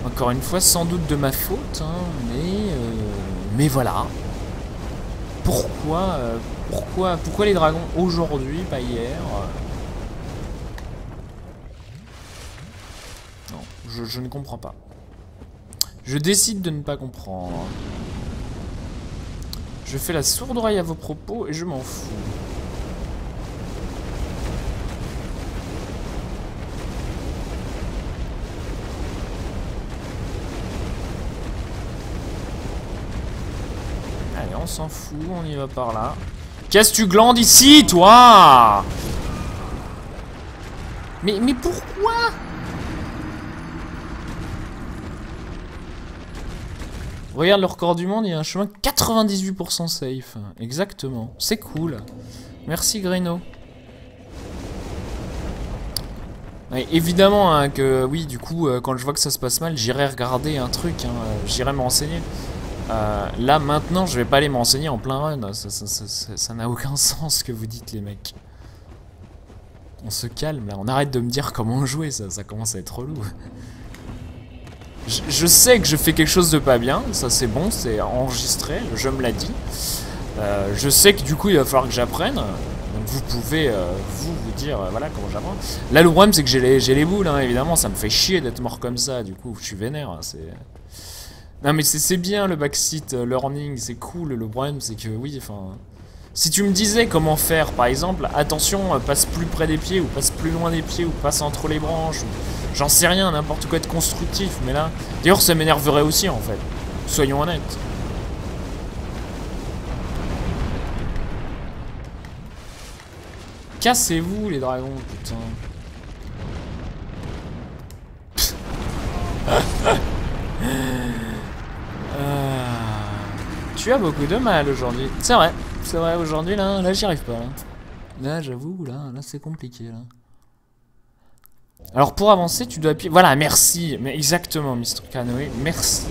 donc... Encore une fois, sans doute de ma faute, hein, mais voilà. Pourquoi les dragons aujourd'hui, pas hier? Non, je ne comprends pas. Je décide de ne pas comprendre. Je fais la sourde oreille à vos propos et je m'en fous. Allez, on s'en fout, on y va par là. Qu'est-ce que tu glandes ici, toi? Mais pourquoi? Regarde le record du monde, il y a un chemin 98% safe. Exactement, c'est cool. Merci Greno. Ouais, évidemment hein, que oui, du coup, quand je vois que ça se passe mal, j'irai regarder un truc, hein, j'irai me renseigner. Là maintenant, je vais pas aller me renseigner en plein run. Ça n'a aucun sens ce que vous dites, les mecs. On se calme là, on arrête de me dire comment jouer, ça commence à être relou. Je sais que je fais quelque chose de pas bien, ça c'est bon, c'est enregistré, le jeu me l'a dit. Je sais que du coup il va falloir que j'apprenne. Donc vous pouvez vous dire voilà comment j'apprends. Là le problème c'est que j'ai les boules, hein, évidemment, ça me fait chier d'être mort comme ça, du coup je suis vénère. Hein, non mais c'est bien le backseat learning, c'est cool, le problème c'est que oui, enfin... Si tu me disais comment faire, par exemple, attention, passe plus près des pieds, ou passe plus loin des pieds, ou passe entre les branches, j'en sais rien, n'importe quoi de constructif, mais là... D'ailleurs, ça m'énerverait aussi, en fait. Soyons honnêtes. Cassez-vous, les dragons, putain. Tu as beaucoup de mal aujourd'hui. C'est vrai, aujourd'hui, là j'y arrive pas. Là, j'avoue, là c'est compliqué, là. Alors, pour avancer, tu dois appuyer... Voilà, merci. Mais exactement, Mr. Canoë, merci.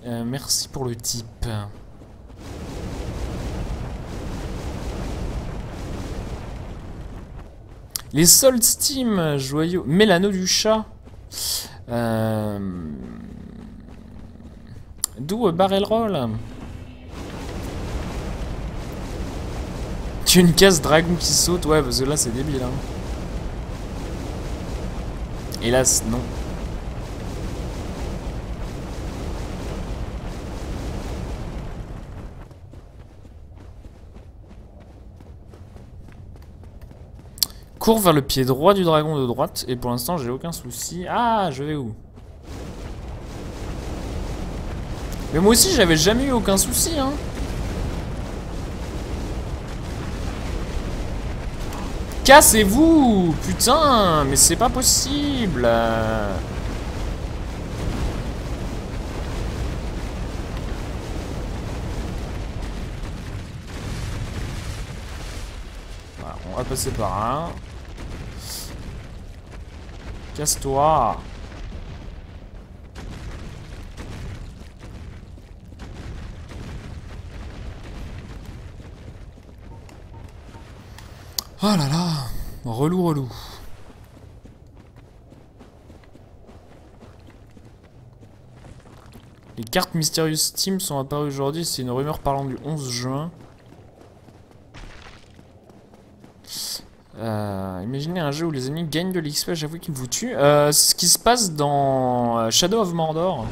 Merci pour le type. Les soldes Steam, joyaux. Mélano du chat. D'où barrel roll. Tu as une case dragon qui saute, ouais, parce que là c'est débile. Hein. Hélas, non. Cours vers le pied droit du dragon de droite, et pour l'instant j'ai aucun souci. Ah, je vais où? Mais moi aussi, j'avais jamais eu aucun souci, hein. Cassez-vous! Putain, mais c'est pas possible! Voilà, on va passer par là. Casse-toi! Oh là là! Relou, relou. Les cartes mystérieuses Steam sont apparues aujourd'hui. C'est une rumeur parlant du 11 juin. Imaginez un jeu où les ennemis gagnent de l'XP à chaque fois qu'ils vous tuent. C'est ce qui se passe dans Shadow of Mordor.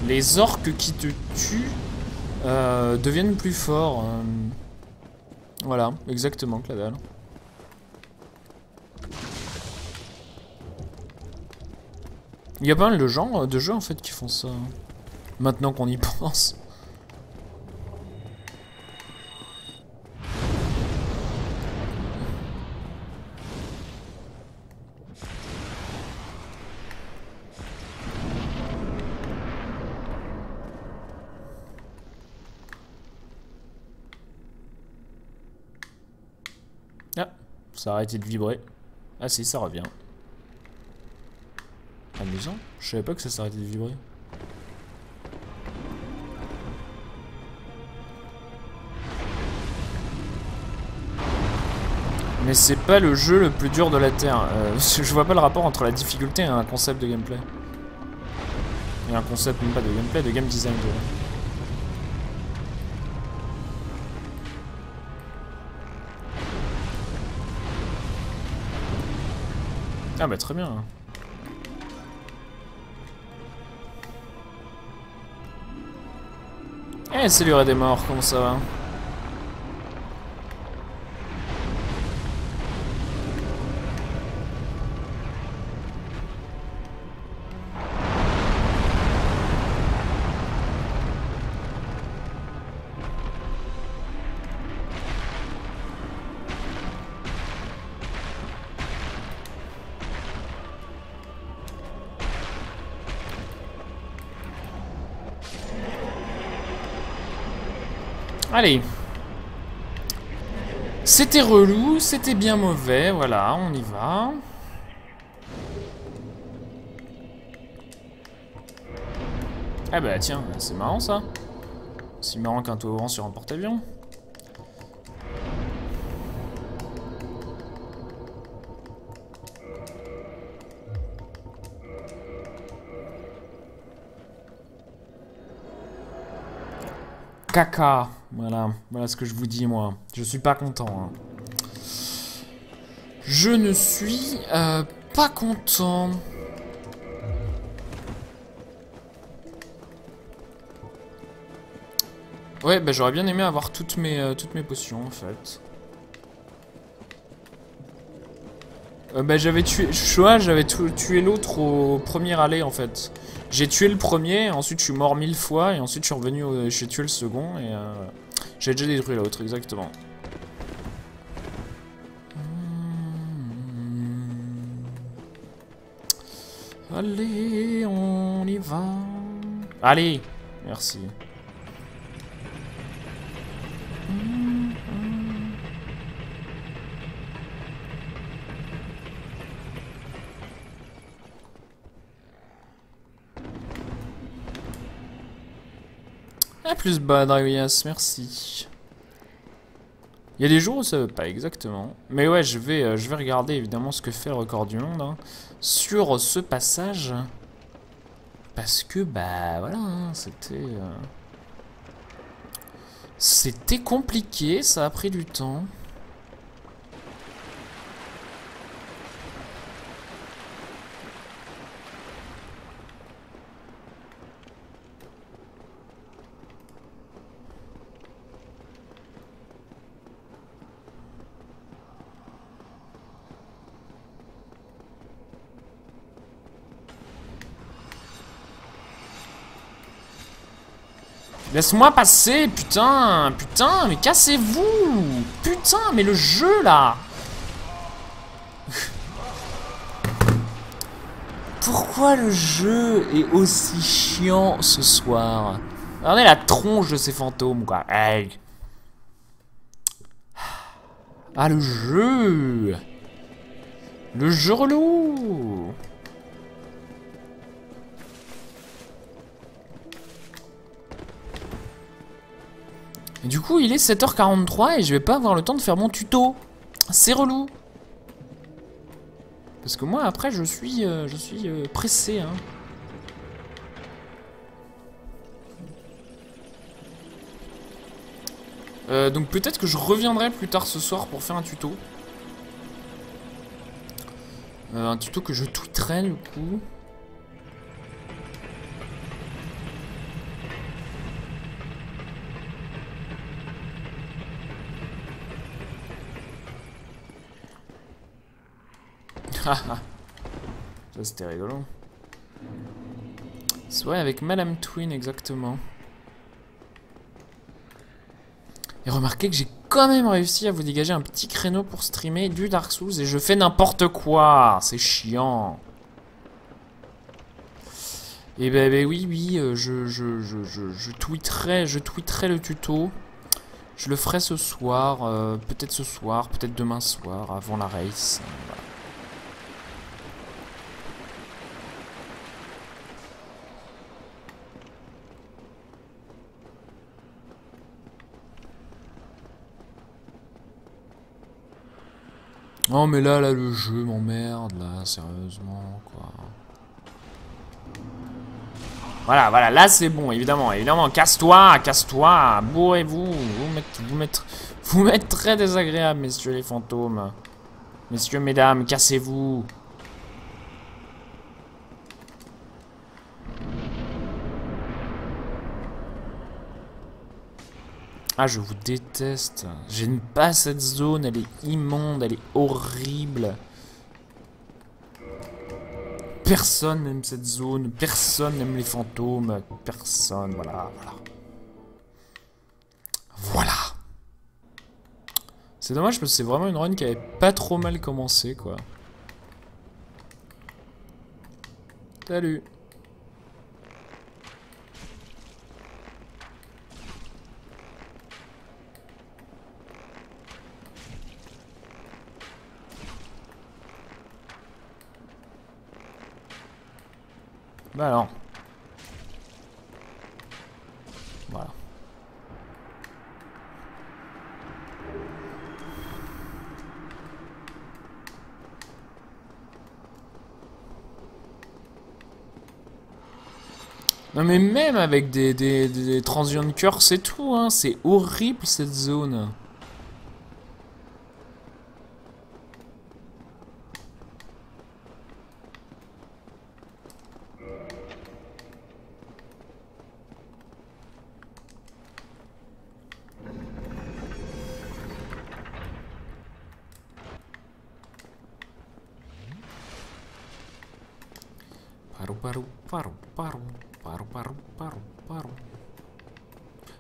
Les orques qui te tuent deviennent plus forts. Voilà, exactement, que la dalle. Il y a pas mal de gens, de jeux en fait qui font ça. Maintenant qu'on y pense. Ah, ça a arrêté de vibrer. Ah si, ça revient. Amusant. Je savais pas que ça s'arrêtait de vibrer. Mais c'est pas le jeu le plus dur de la Terre. Je vois pas le rapport entre la difficulté et un concept de gameplay. Et un concept même pas de gameplay, de game design. Ah bah très bien. Eh salut Red des morts, comment ça va? Allez. C'était relou, c'était bien mauvais, voilà, on y va. Ah bah tiens, c'est marrant ça. C'est marrant qu'un toboggan sur un porte-avions. Caca, voilà, voilà ce que je vous dis moi. Je suis pas content. Hein. Je ne suis pas content. Ouais, bah j'aurais bien aimé avoir toutes mes potions en fait. Bah j'avais tué Shoah, j'avais tué l'autre au premier aller en fait. J'ai tué le premier, ensuite je suis mort 1000 fois et ensuite je suis revenu, j'ai tué le second et j'ai déjà détruit l'autre, exactement. Allez, on y va. Allez, merci. Ah, plus bas, Dragonias, merci. Il y a des jours où ça veut pas, exactement. Mais ouais, je vais regarder évidemment ce que fait le record du monde hein, sur ce passage. Parce que, bah voilà, hein, c'était compliqué, ça a pris du temps. Laisse-moi passer, putain. Putain, mais cassez-vous. Putain, mais le jeu, là. Pourquoi le jeu est aussi chiant ce soir? Regardez la tronche de ces fantômes, quoi. Hey. Ah, le jeu. Le jeu relou. Et du coup, il est 7h43 et je vais pas avoir le temps de faire mon tuto. C'est relou. Parce que moi, après, je suis pressé. Hein. Donc peut-être que je reviendrai plus tard ce soir pour faire un tuto. Un tuto que je tweeterai, du coup. Ça c'était rigolo. Ouais, avec Madame Twin exactement. Et remarquez que j'ai quand même réussi à vous dégager un petit créneau pour streamer du Dark Souls et je fais n'importe quoi. C'est chiant. Et ben oui, je tweeterai le tuto. Je le ferai ce soir, peut-être demain soir, avant la race. Voilà. Oh mais là le jeu m'emmerde là, sérieusement quoi. Voilà, là c'est bon, évidemment, casse-toi, bourrez-vous, vous m'êtes très désagréable, messieurs les fantômes. Messieurs, mesdames, cassez-vous. Ah, je vous déteste. J'aime pas cette zone, elle est immonde, elle est horrible. Personne n'aime cette zone, personne n'aime les fantômes, personne, voilà. Voilà. C'est dommage parce que c'est vraiment une run qui avait pas trop mal commencé, quoi. Salut. Bah alors. Voilà. Non mais même avec des transient curse et tout, hein, c'est horrible cette zone.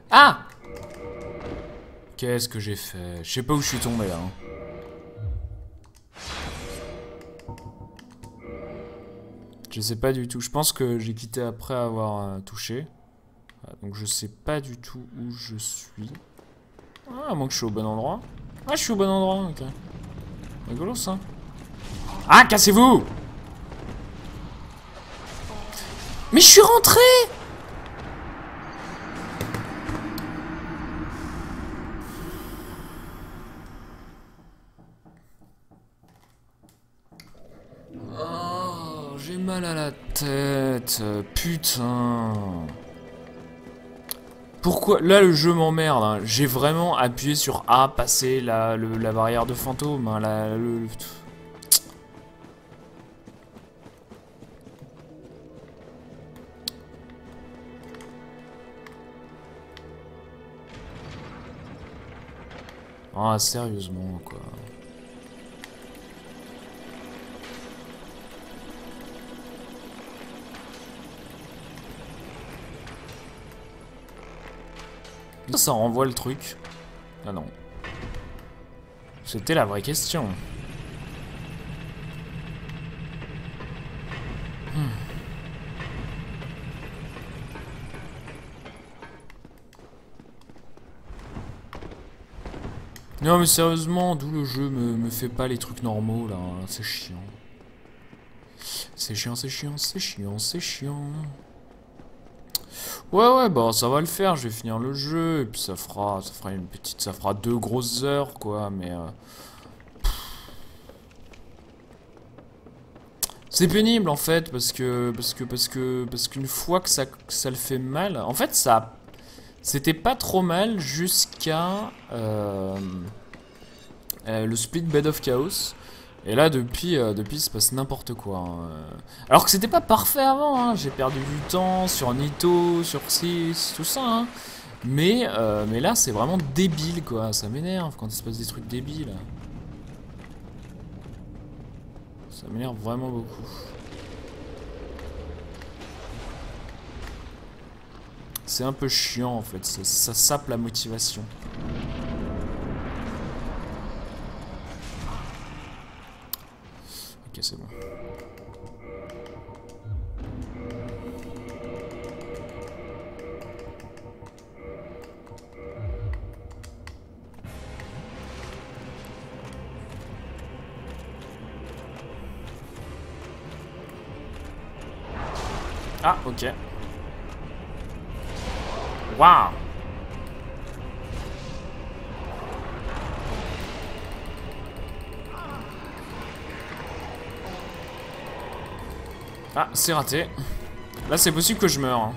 Ah! Qu'est-ce que j'ai fait? Je sais pas où je suis tombé, hein. Je sais pas du tout. Je pense que j'ai quitté après avoir touché. Donc je sais pas du tout où je suis. Ah, à moins que je suis au bon endroit. Ah, je suis au bon endroit, ok. Rigolo ça. Ah, cassez-vous! Mais je suis rentré! Oh, j'ai mal à la tête. Putain. Pourquoi? Là, le jeu m'emmerde. Hein. J'ai vraiment appuyé sur A, passer la barrière de fantôme. Hein, Ah, sérieusement, quoi. Ça renvoie le truc. Ah non. C'était la vraie question. Non mais sérieusement, d'où le jeu me fait pas les trucs normaux là, c'est chiant. C'est chiant, c'est chiant, c'est chiant, c'est chiant. Ouais, bah ça va le faire, je vais finir le jeu, et puis ça fera une petite, ça fera 2 grosses heures quoi, mais... C'est pénible en fait, parce qu'une fois que ça le fait mal, en fait c'était pas trop mal jusqu'à le split Bed of Chaos. Et là, depuis, il se passe n'importe quoi. Hein. Alors que c'était pas parfait avant. Hein. J'ai perdu du temps sur Nito, sur 6, tout ça. Hein. Mais là, c'est vraiment débile, quoi. Ça m'énerve quand il se passe des trucs débiles. Ça m'énerve vraiment beaucoup. C'est un peu chiant, en fait. Ça sape la motivation. Ok, c'est bon. Ah, ok. Waouh! Ah, c'est raté. Là, c'est possible que je meure. Hein.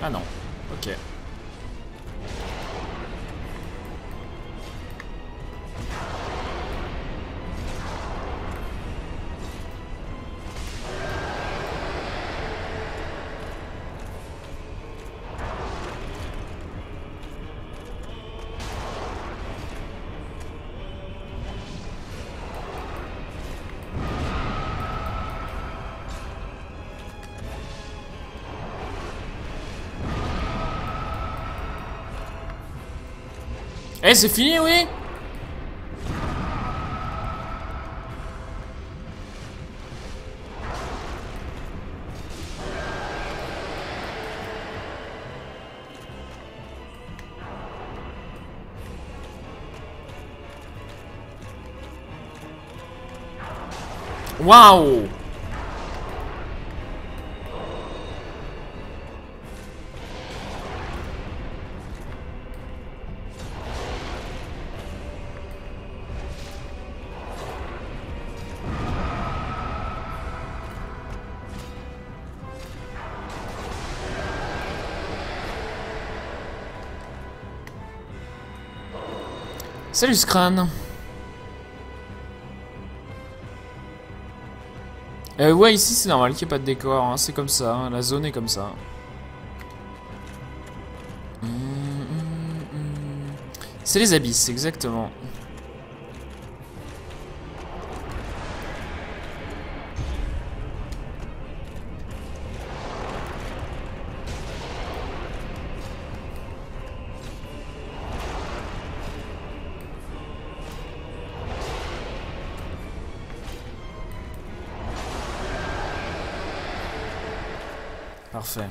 Ah non. Ok. Eh, c'est fini, oui? Waouh! Salut Scran. Ouais, ici c'est normal qu'il n'y ait pas de décor, hein. C'est comme ça, hein. La zone est comme ça. C'est les abysses, exactement. Parfait.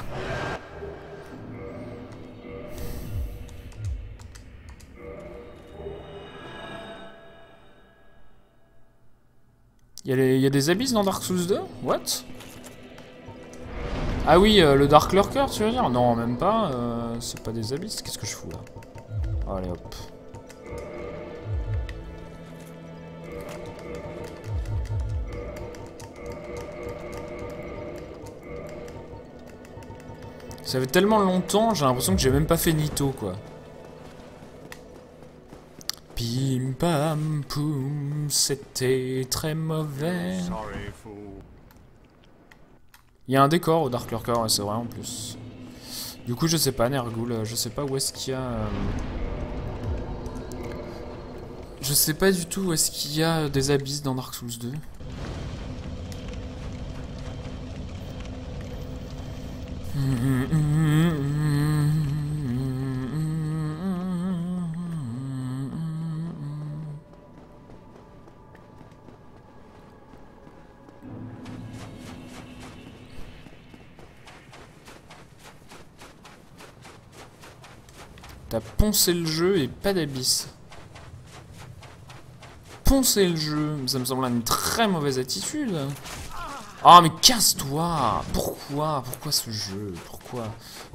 Il y a des abysses dans Dark Souls 2? What? Ah oui, le Dark Lurker, tu veux dire? Non, même pas. C'est pas des abysses. Qu'est-ce que je fous là? Allez hop. Ça fait tellement longtemps, j'ai l'impression que j'ai même pas fait Nito, quoi. Pim pam poum, c'était très mauvais. Il y a un décor au Dark Lurker, ouais, c'est vrai en plus. Du coup, je sais pas, Ner'gul, je sais pas où est-ce qu'il y a... Je sais pas du tout où est-ce qu'il y a des abysses dans Dark Souls 2. T'as poncé le jeu et pas d'abysse. Poncer le jeu, ça me semble une très mauvaise attitude. Ah mais casse-toi. Pourquoi ce jeu?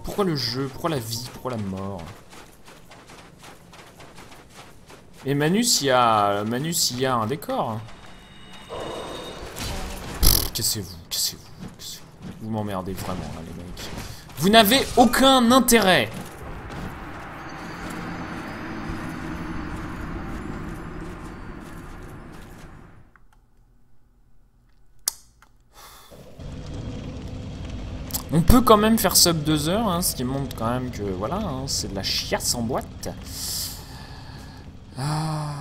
Pourquoi le jeu? Pourquoi la vie? Pourquoi la mort? Et Manus, il y a un décor. Cassez-vous. Vous m'emmerdez vraiment là les mecs. Vous n'avez aucun intérêt. On peut quand même faire sub 2 heures, hein, ce qui montre quand même que voilà, hein, c'est de la chiasse en boîte. Ah,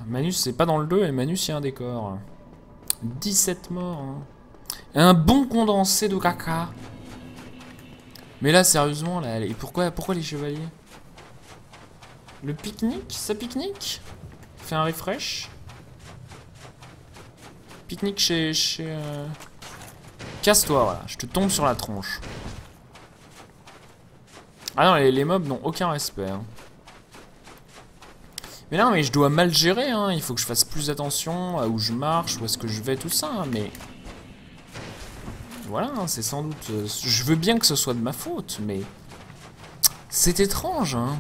Manus c'est pas dans le 2 et Manus il y a un décor. 17 morts. Hein. Un bon condensé de caca. Mais là sérieusement, là, pourquoi les chevaliers? Le pique-nique? Ça pique-nique? Fais un refresh. Pique-nique chez Casse-toi, voilà, je te tombe sur la tronche. Ah non, les mobs n'ont aucun respect. Hein. Mais là, mais je dois mal gérer, hein. Il faut que je fasse plus attention à où je marche, où est-ce que je vais, tout ça, hein. Mais... Voilà, hein, c'est sans doute... je veux bien que ce soit de ma faute, mais... C'est étrange, hein.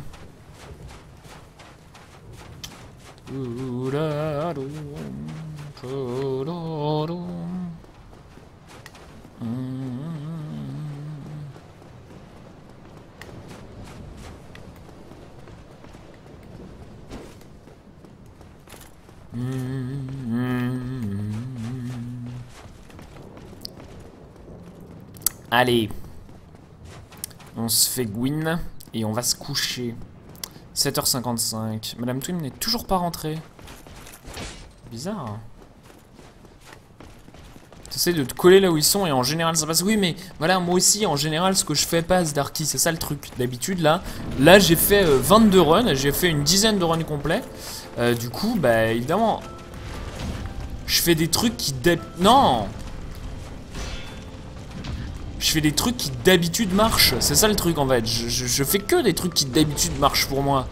Allez, on se fait Gwyn et on va se coucher. 7h55. Madame Twin n'est toujours pas rentrée. Bizarre. T'essaies de te coller là où ils sont et en général ça passe. Oui mais voilà, moi aussi en général ce que je fais passe Darky, c'est ça le truc. D'habitude là j'ai fait 22 runs, j'ai fait une dizaine de runs complets. Du coup bah évidemment je fais des trucs qui non, je fais des trucs qui d'habitude marchent. C'est ça le truc en fait. Je fais que des trucs qui d'habitude marchent pour moi.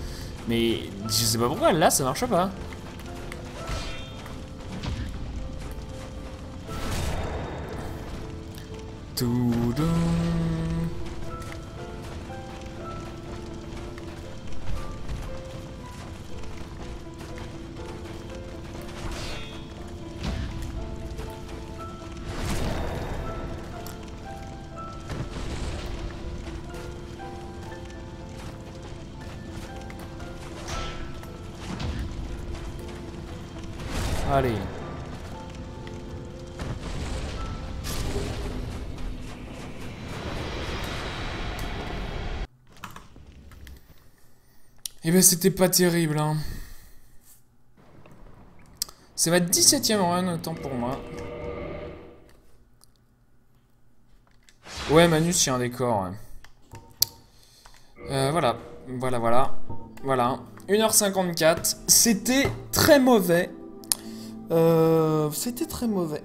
Mais je sais pas pourquoi là ça marche pas. Allez. Eh ben c'était pas terrible hein. C'est ma 17ème run, autant pour moi. Ouais Manus il y a un décor ouais. Voilà. 1h54. C'était très mauvais. C'était très mauvais.